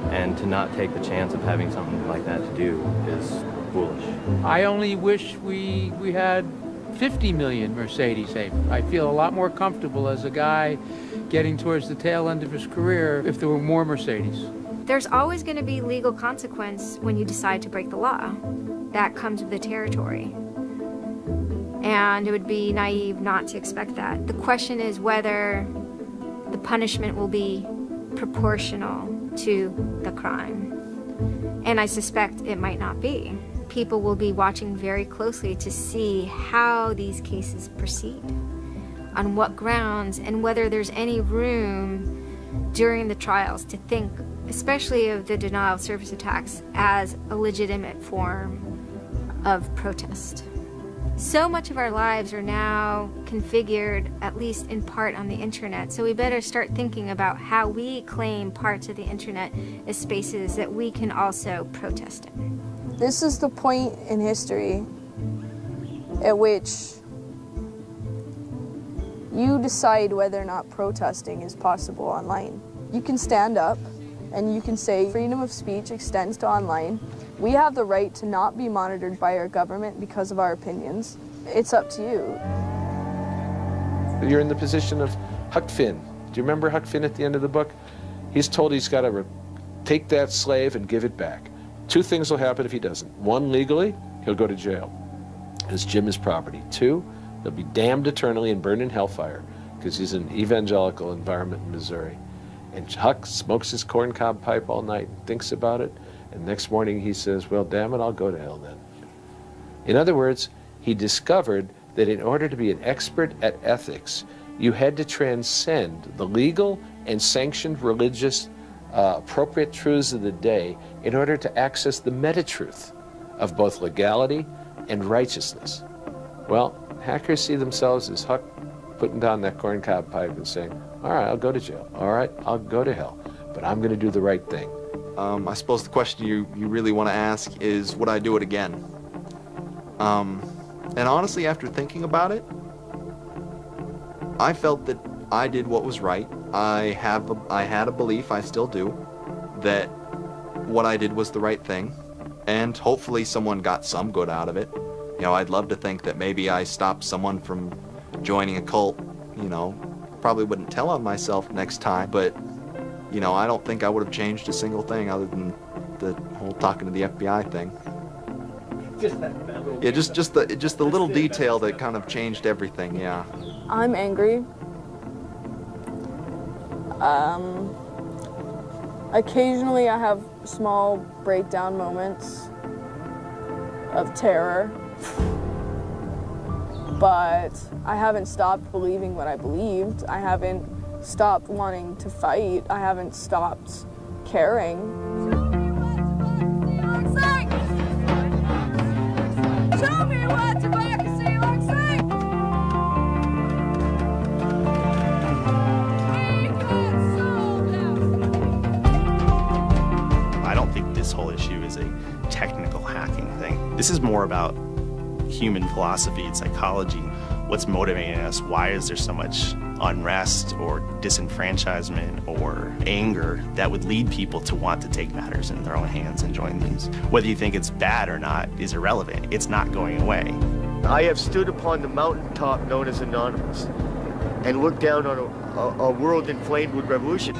And to not take the chance of having something like that to do is foolish. I only wish we had 50 million Mercedes. I feel a lot more comfortable as a guy getting towards the tail end of his career if there were more Mercedes. There's always going to be legal consequence when you decide to break the law. That comes with the territory. And it would be naive not to expect that. The question is whether the punishment will be proportional to the crime. And I suspect it might not be. People will be watching very closely to see how these cases proceed, on what grounds, and whether there's any room during the trials to think, especially of the denial of service attacks, as a legitimate form of protest. So much of our lives are now configured, at least in part, on the internet, so we better start thinking about how we claim parts of the internet as spaces that we can also protest in. This is the point in history at which you decide whether or not protesting is possible online. You can stand up and you can say freedom of speech extends to online. We have the right to not be monitored by our government because of our opinions. It's up to you. You're in the position of Huck Finn. Do you remember Huck Finn at the end of the book? He's told he's got to take that slave and give it back. Two things will happen if he doesn't. One, legally, he'll go to jail because Jim is property. Two, he'll be damned eternally and burned in hellfire because he's an evangelical environment in Missouri. And Huck smokes his corncob pipe all night and thinks about it. And next morning he says, well, damn it, I'll go to hell then. In other words, he discovered that in order to be an expert at ethics, you had to transcend the legal and sanctioned religious appropriate truths of the day in order to access the meta-truth of both legality and righteousness. Well, hackers see themselves as Huck putting down that corncob pipe and saying, all right, I'll go to jail. All right, I'll go to hell, but I'm going to do the right thing. I suppose the question you really want to ask is, would I do it again? And honestly, after thinking about it, I felt that I did what was right. I had a belief, I still do, that what I did was the right thing, and hopefully someone got some good out of it. You know, I'd love to think that maybe I stopped someone from joining a cult, you know. Probably wouldn't tell on myself next time, but, you know, I don't think I would have changed a single thing other than the whole talking to the FBI thing. Yeah, just the little detail that kind of changed everything, yeah. I'm angry. Occasionally I have small breakdown moments of terror, but I haven't stopped believing what I believed. I haven't stopped wanting to fight. I haven't stopped caring. Show me what democracy looks like! This is more about human philosophy and psychology. What's motivating us? Why is there so much unrest or disenfranchisement or anger that would lead people to want to take matters in their own hands and join these? Whether you think it's bad or not is irrelevant. It's not going away. I have stood upon the mountaintop known as Anonymous and looked down on a world inflamed with revolution.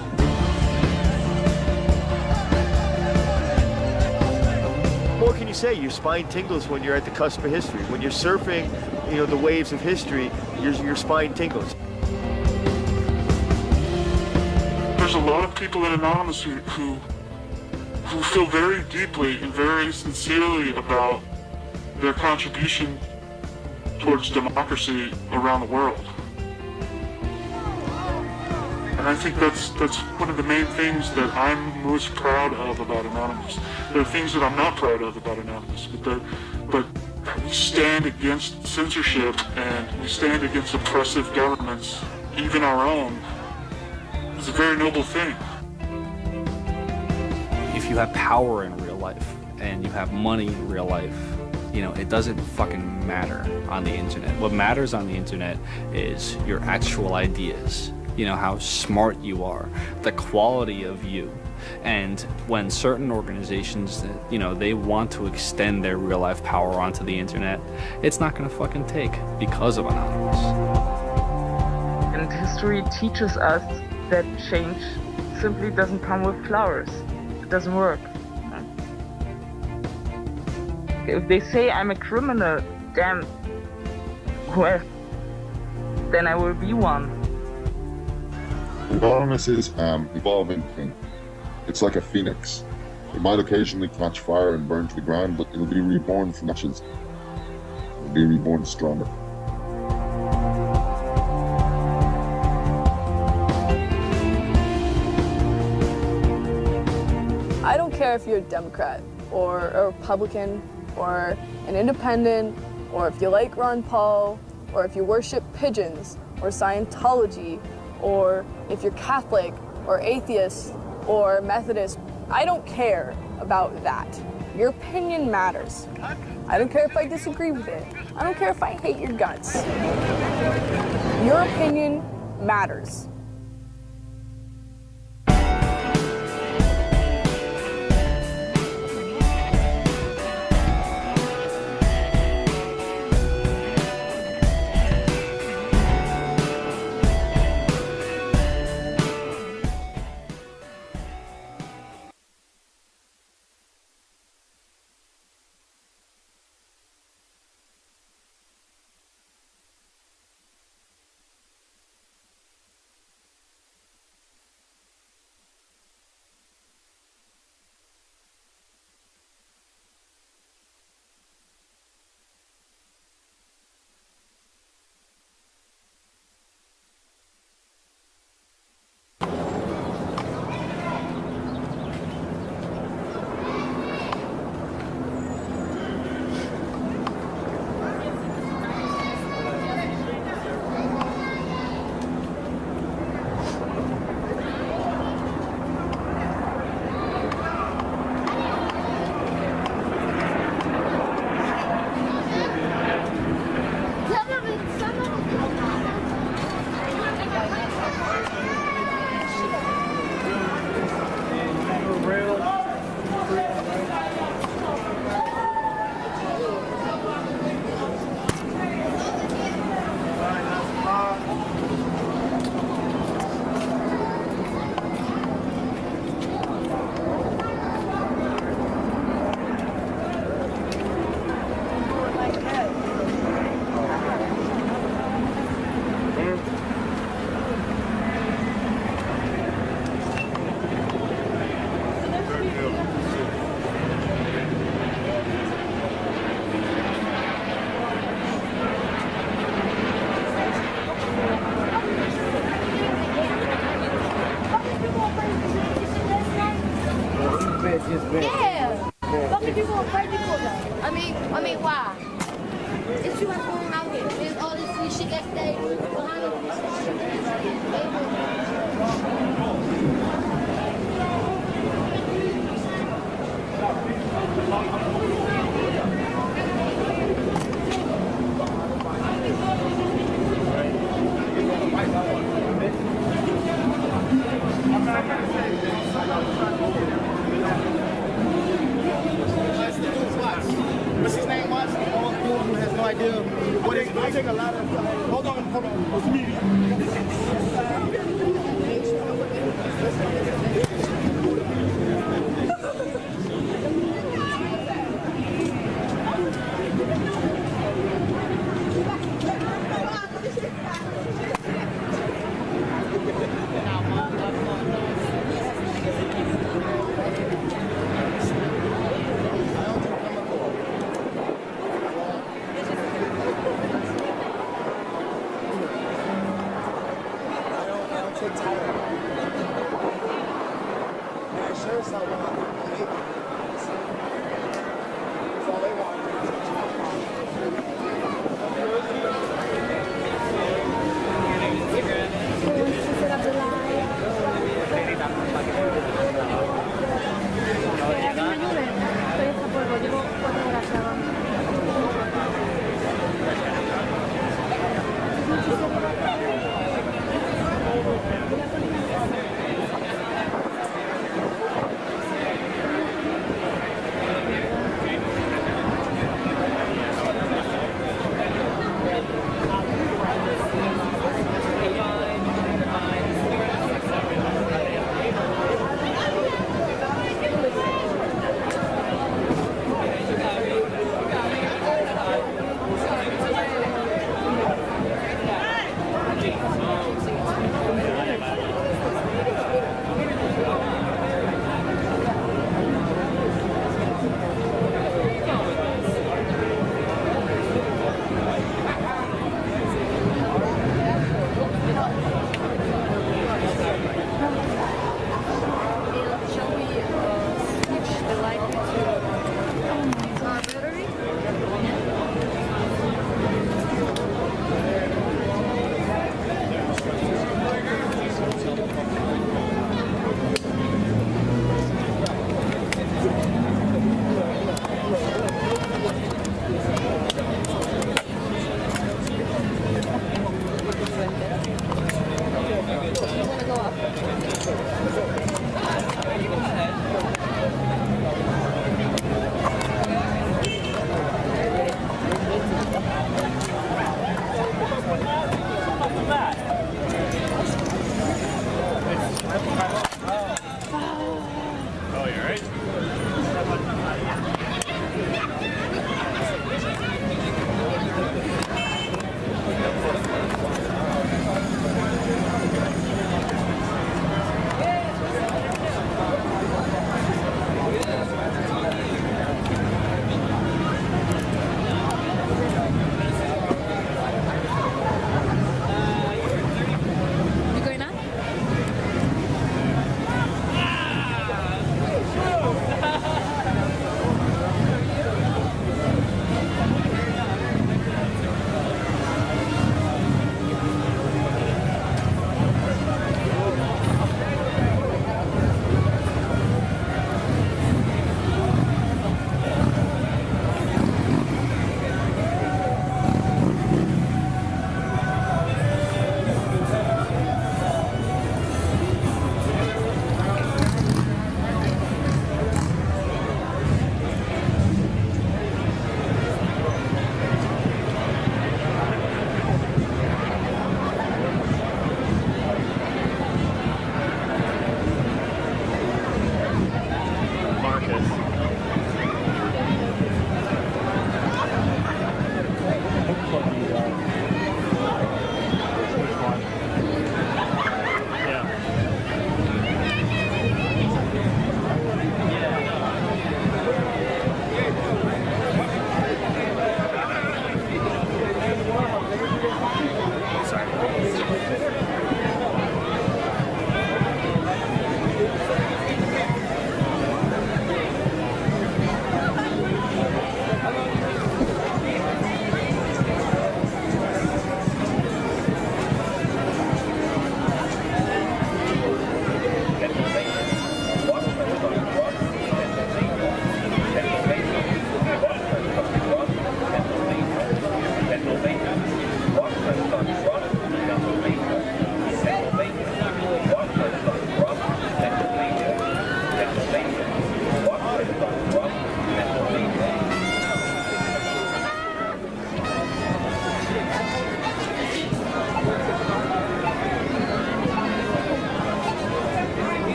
What can you say? Your spine tingles when you're at the cusp of history. When you're surfing, the waves of history, your spine tingles. There's a lot of people in Anonymous who feel very deeply and very sincerely about their contribution towards democracy around the world. And I think that's one of the main things that I'm most proud of about Anonymous. There are things that I'm not proud of about Anonymous, but we stand against censorship and we stand against oppressive governments, even our own. It's a very noble thing. If you have power in real life and you have money in real life, it doesn't fucking matter on the internet. What matters on the internet is your actual ideas. How smart you are, the quality of you. And when certain organizations, they want to extend their real life power onto the internet, it's not gonna fucking take because of Anonymous. And history teaches us that change simply doesn't come with flowers. It doesn't work. If they say I'm a criminal, damn, well, then I will be one. Anonymous is an evolving thing. It's like a phoenix. It might occasionally catch fire and burn to the ground, but it'll be reborn from ashes. It'll be reborn stronger. I don't care if you're a Democrat or a Republican or an independent, or if you like Ron Paul, or if you worship pigeons or Scientology, or if you're Catholic or atheist or Methodist. I don't care about that. Your opinion matters. I don't care if I disagree with it. I don't care if I hate your guts. Your opinion matters. Yeah. Fucking people are crazy for that. I mean, why? It's too much going out here. There's all this free shit yesterday behind idea of what it's. I take a lot of. Hold on. It's me.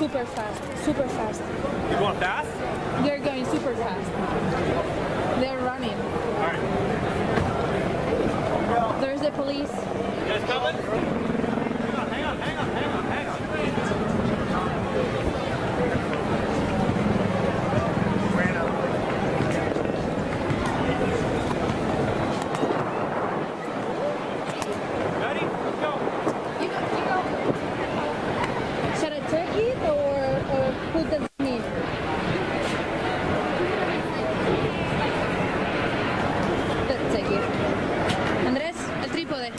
super fast, super fast. You going fast? They're going super fast. They're running. All right. There's the police. You guys coming? Hang on. Ran out. Ready? Let's go. You go. Should I take it or put the knee? Take it. Andrés, el trípode.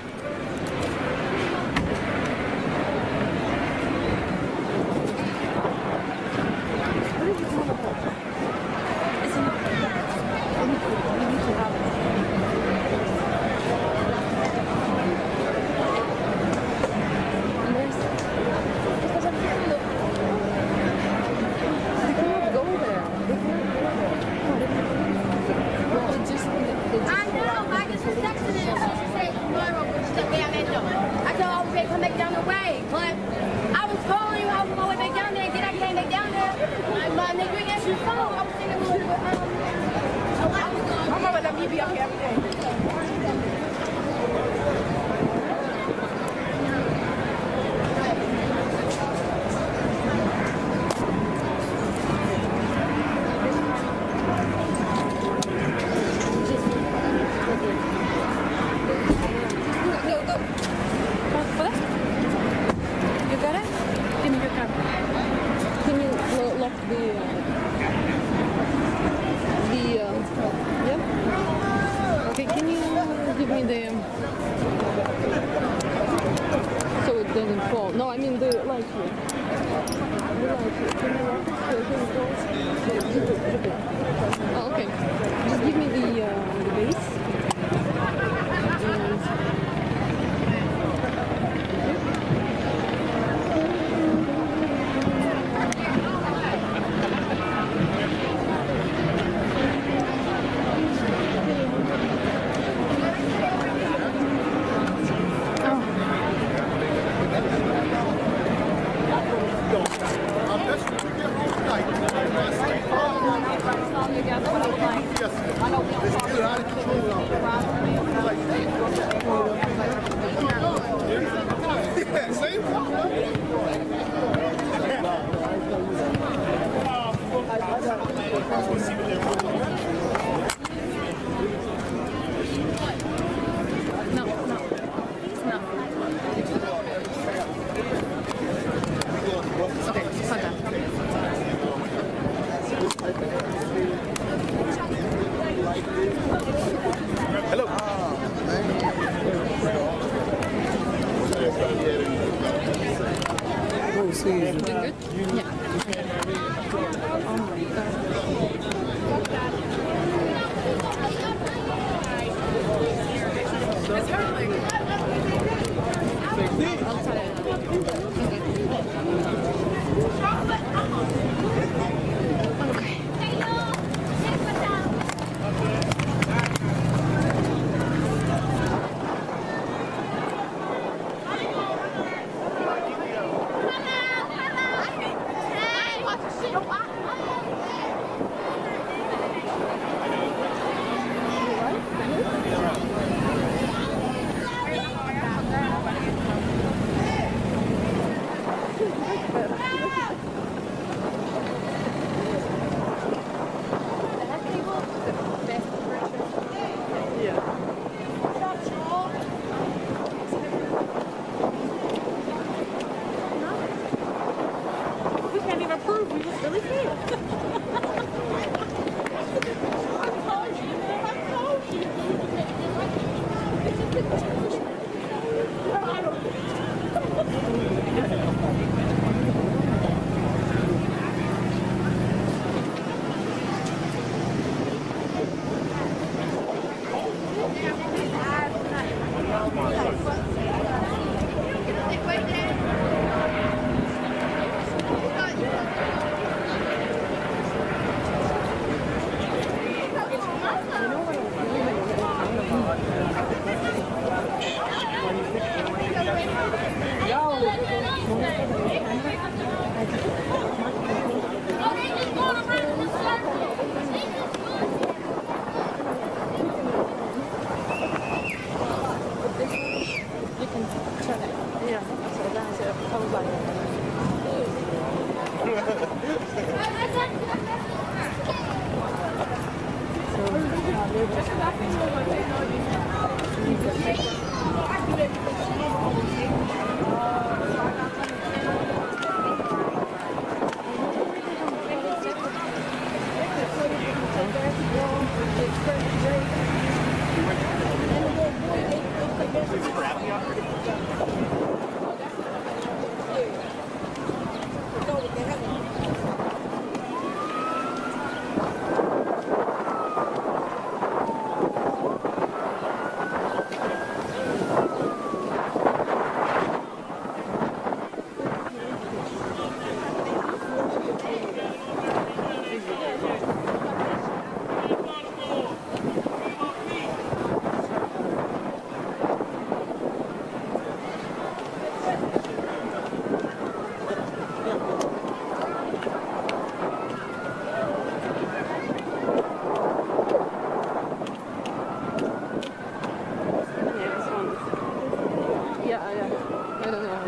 Yeah, I was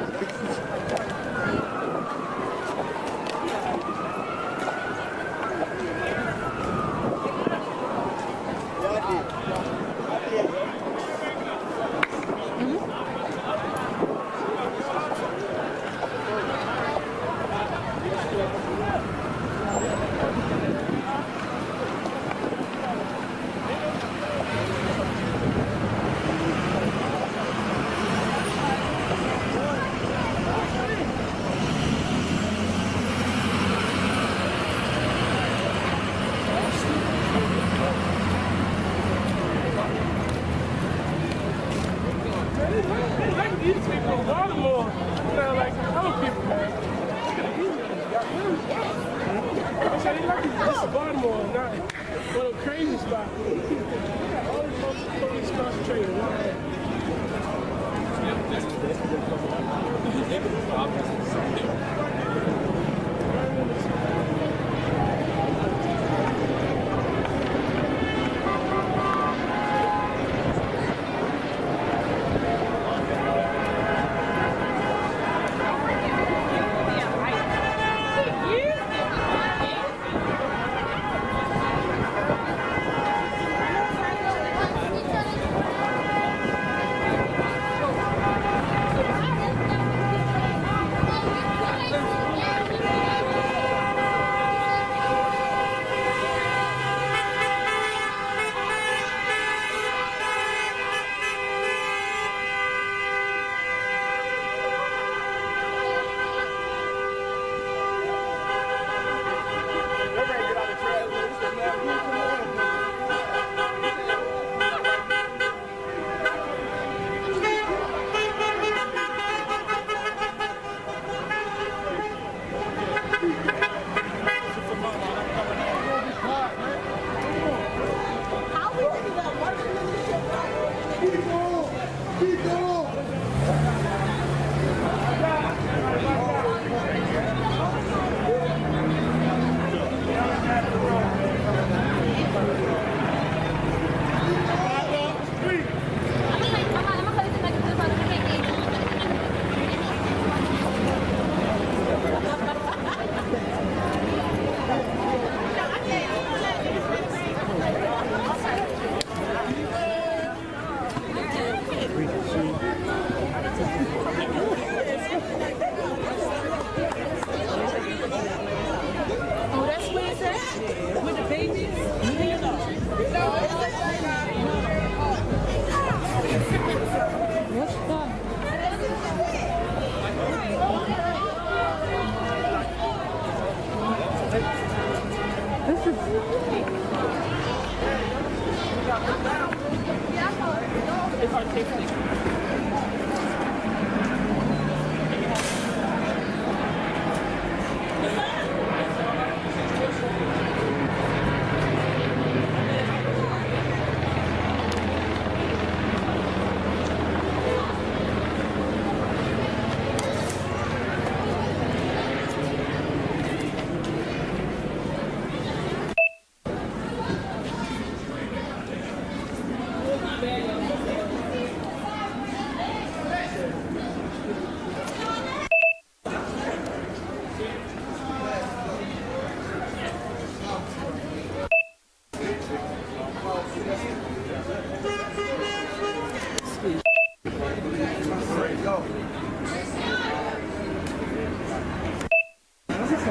No,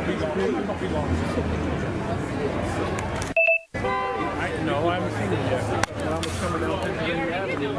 I haven't seen it yet. When I was coming down Pennsylvania Avenue.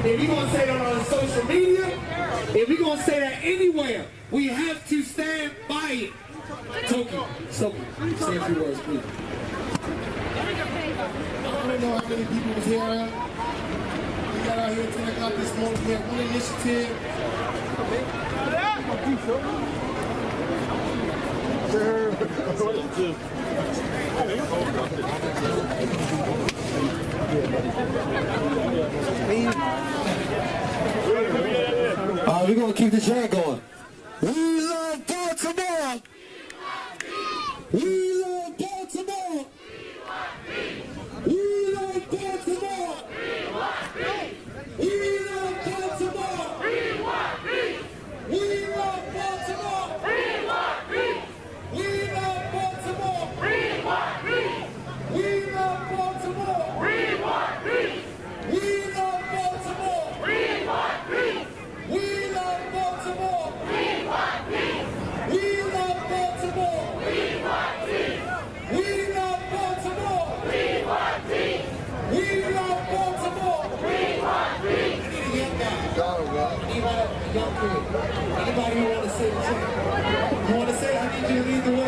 If we're going to say that on social media, if we're going to say that anywhere, we have to stand by it. Toki, say a few words, please. I don't know how many people was here. We got out here at 10 o'clock this morning. We had one initiative. We're going to keep the chant going. We love Baltimore! We love Baltimore! We love Baltimore! We love Baltimore! We want peace! We love Baltimore! We want peace! We love Baltimore! We want peace! We love Baltimore! We want peace! We love Baltimore! We want peace! We love Baltimore! We want peace! We love Baltimore! We want peace! We love Baltimore! We want peace! We love Baltimore! We want peace! Anybody who want to say the chant? You want to say it? I need you to lead the way. You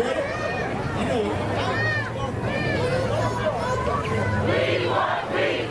ready? You know it. We want peace!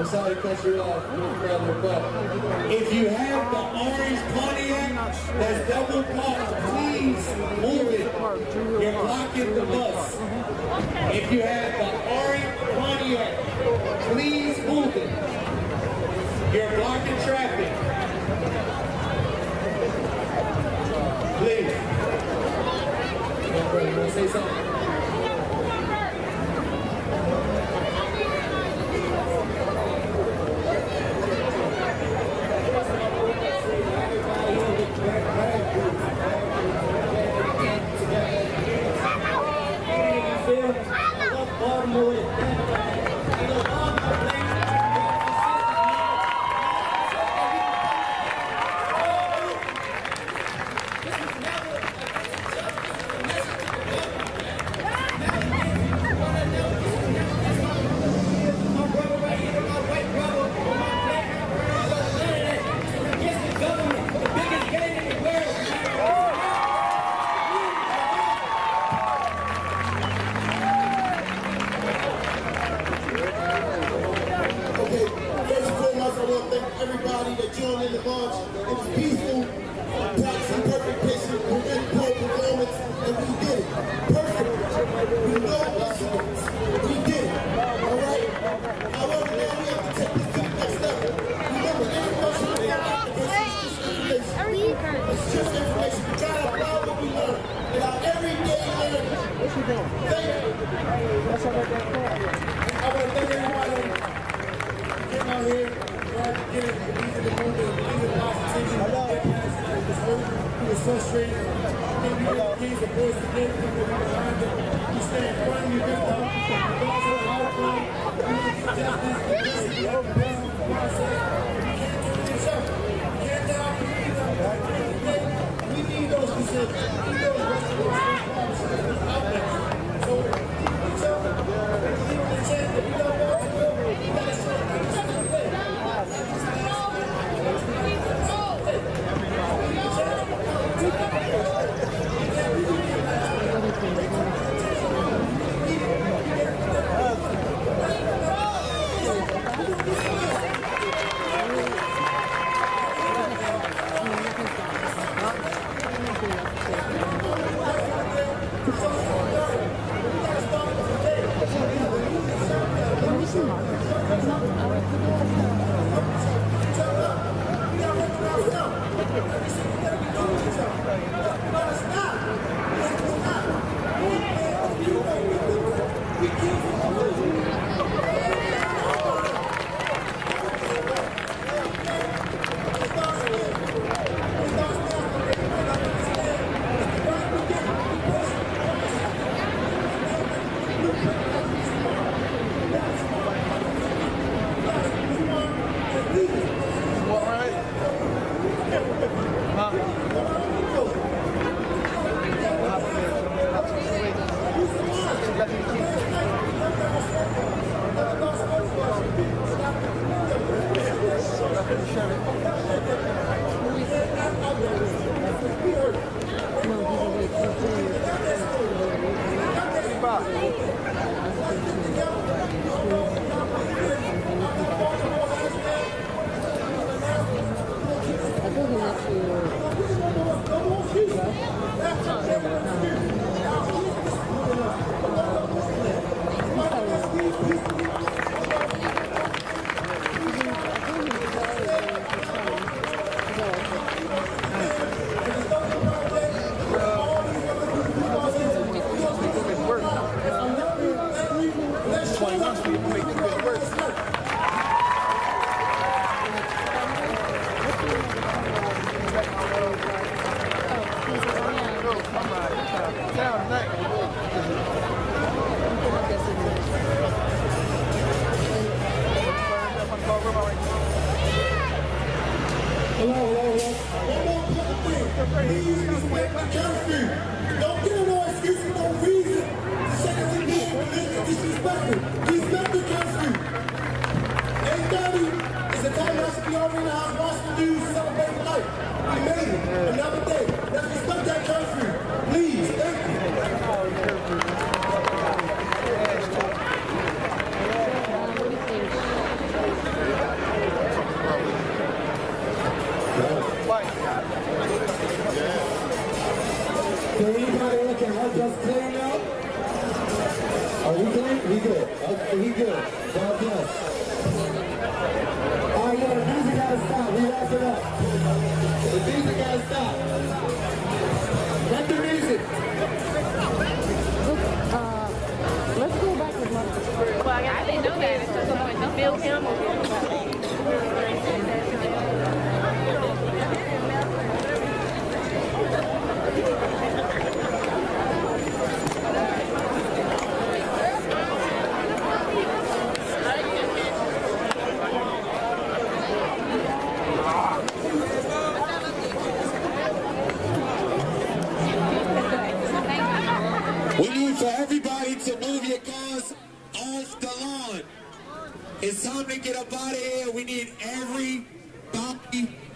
I'm sorry to cut you off, brother, but if you have the orange Pontiac that's double parked, please move it. You're blocking the bus. If you have the orange Pontiac, please move it. You're blocking traffic. Please. You want to say something? Are we good? We good. Okay, we good. God bless. All right, yo, the music gotta stop. We wrap it up. The music gotta stop. Let the music. Let's go back with Marcus. Well, I didn't know that. It's just don't feel him or We need for everybody to move your cars off the lawn. It's time to get up out of here. We need everybody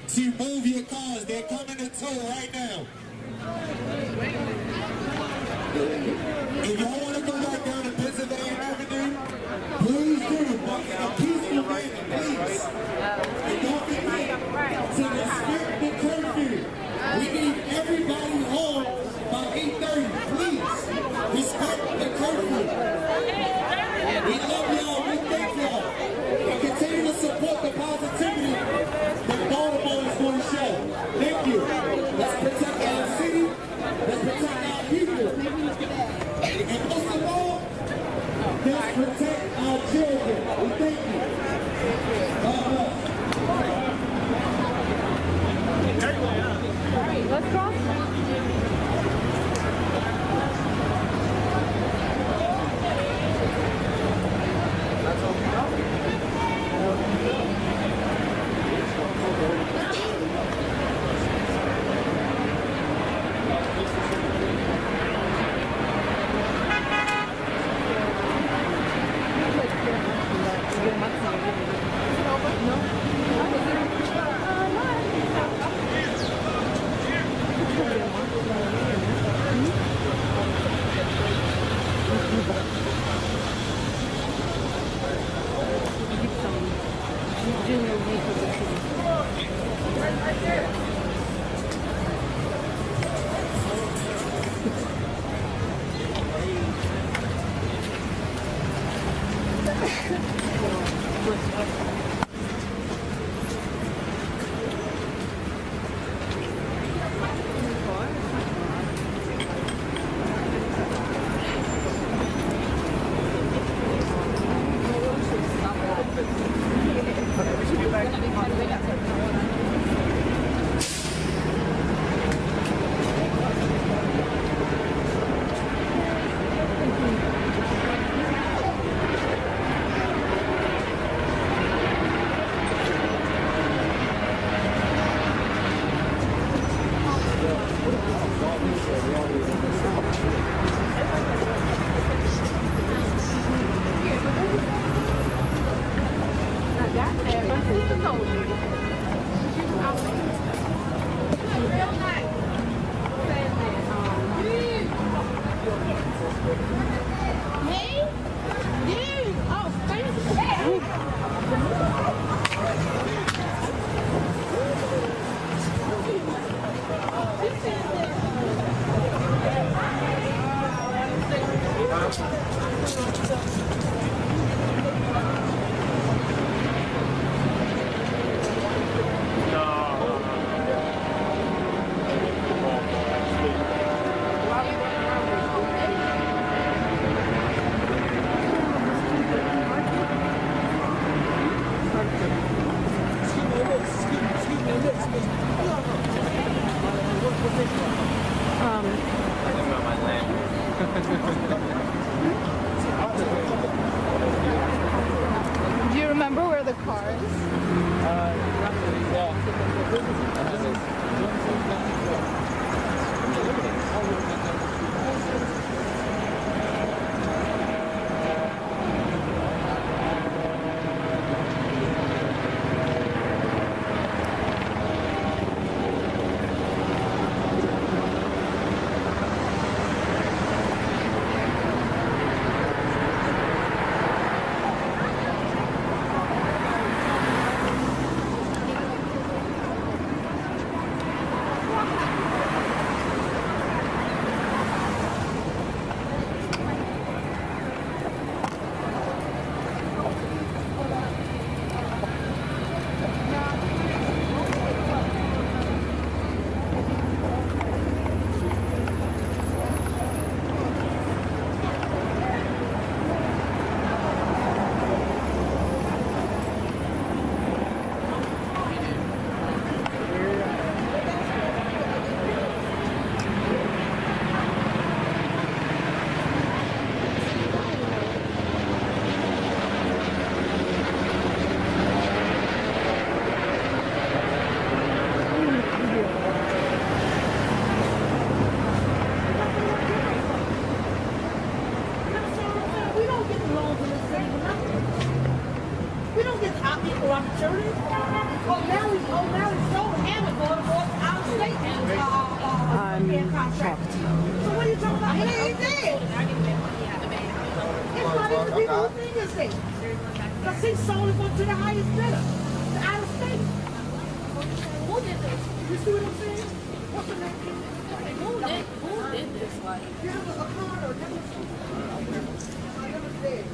to move your cars. They're coming to tow right now. If y'all want to go back down to Pennsylvania Avenue, please do, but in a peaceful manner, please. And don't forget to respect the curfew. We need everybody home by 8:30, please. Respect the curfew. We love y'all, we thank y'all. And continue to support the positivity that Baltimore is going to show. Thank you. Let's protect our city. Let's protect our people. And most of all, let's protect our children. We thank you. God bless. All right, let's cross. Do you remember where the car is? We don't get our equal opportunity. Now he's so hammered going out of state and contract. So what are you talking about? He ain't dead. It's not even the people who think it's dead. Because he sold it to the highest bidder, to out of state. Who did this? You see what I'm saying? What's the name? Who did this? Like, there was a car or I never said.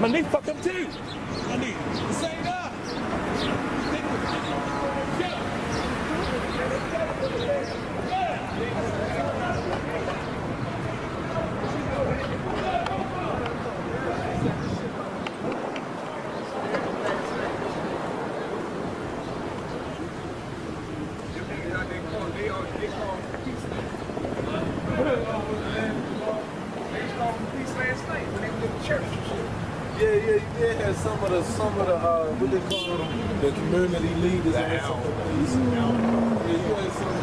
My knee fucked up too. My knee. This ain't up. Yeah, some of the what they call them, the community leaders and some of the police. Yeah, you had some.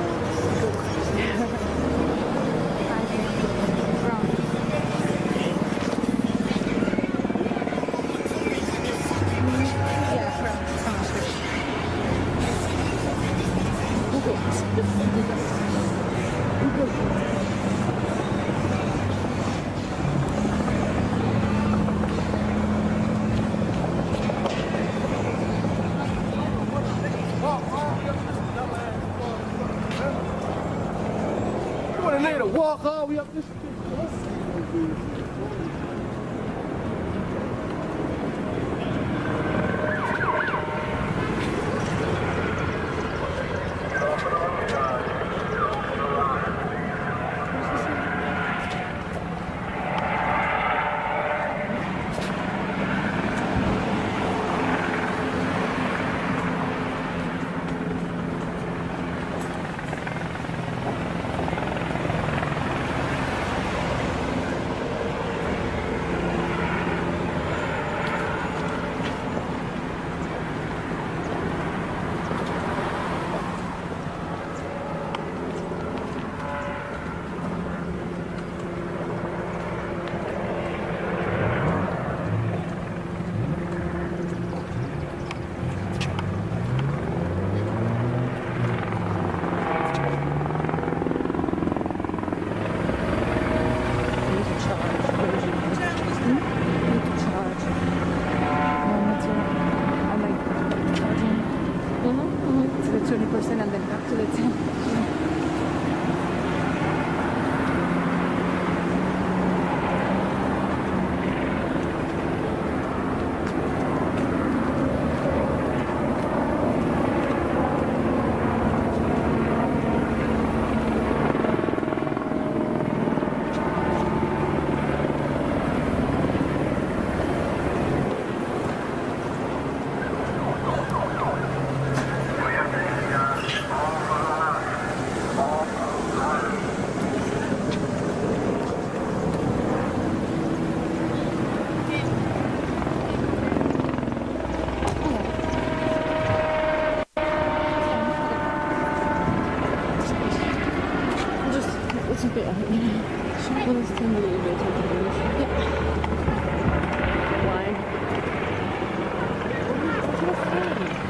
Walk all the way up this street. It's okay. Let us turn a little bit to the Why? It's not funny.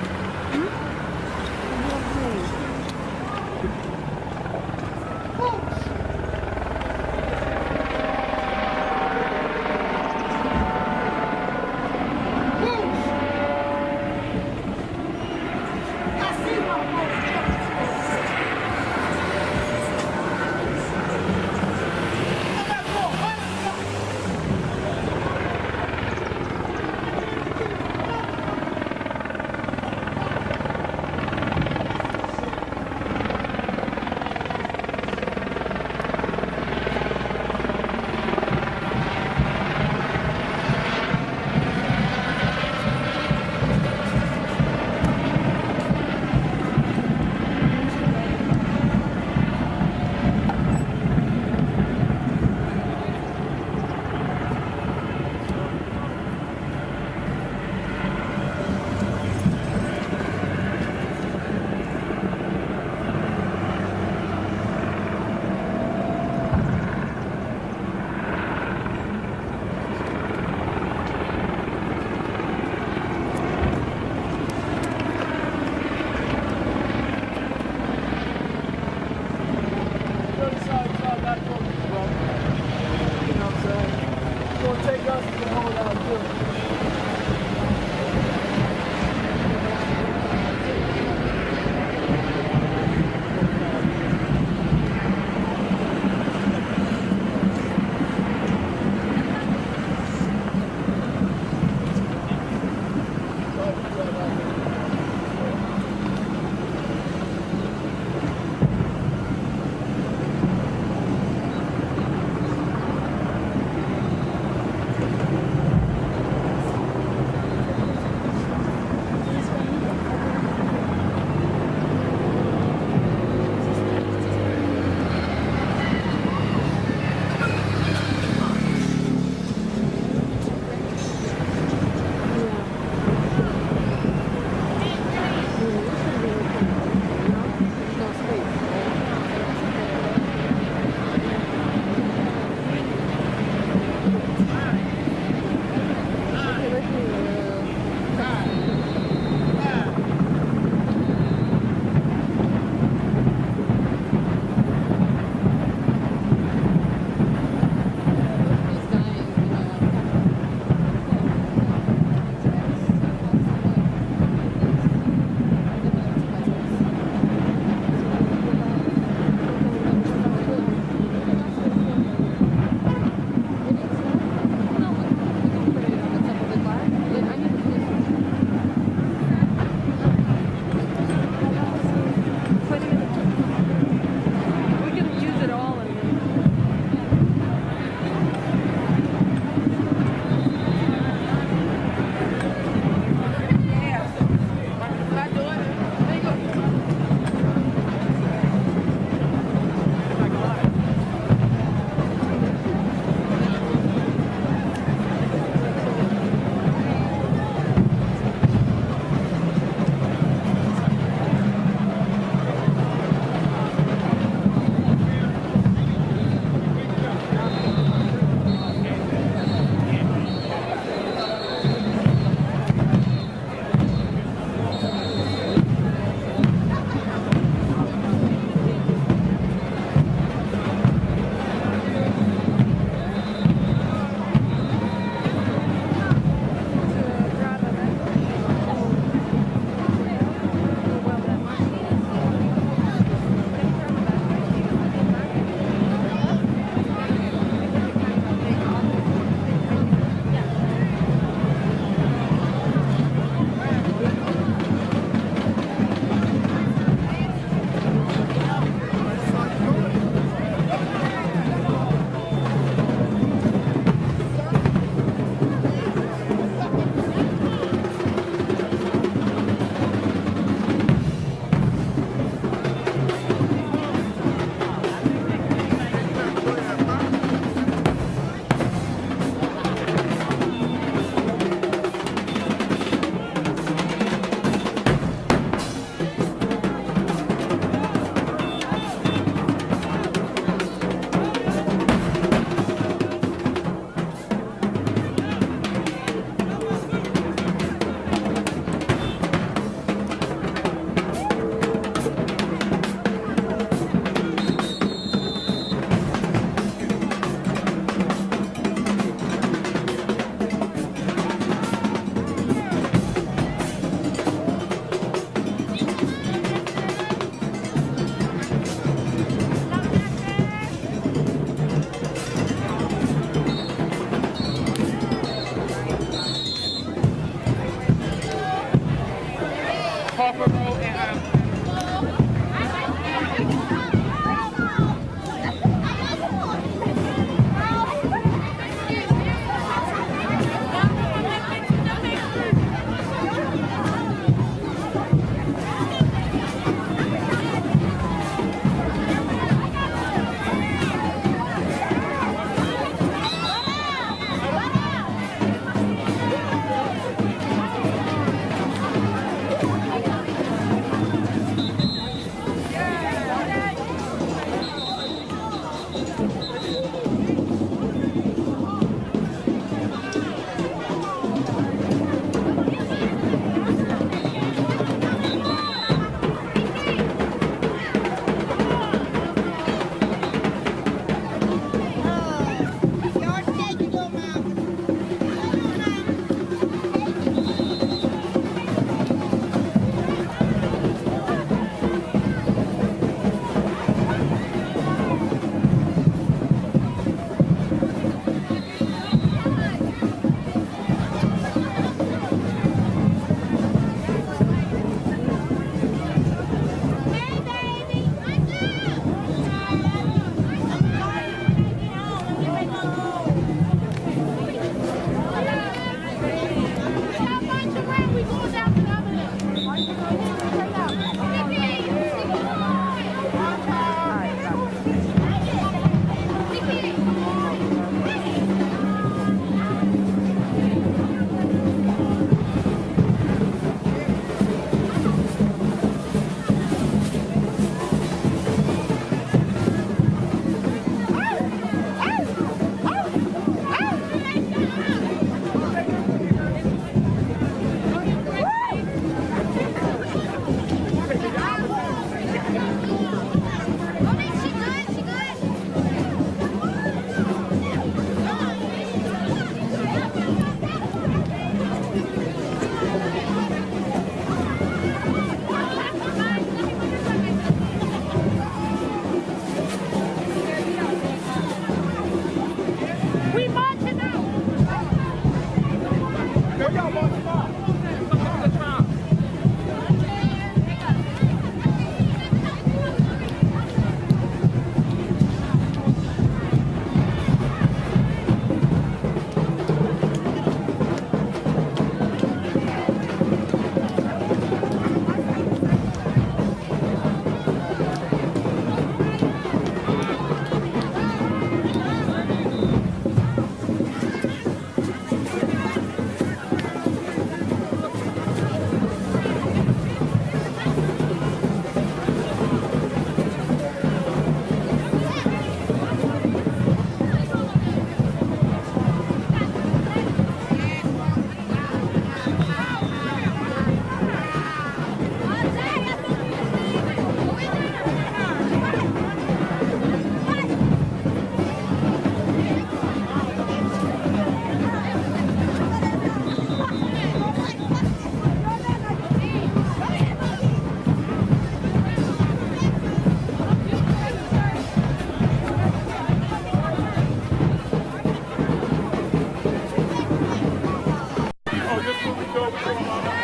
Thank you.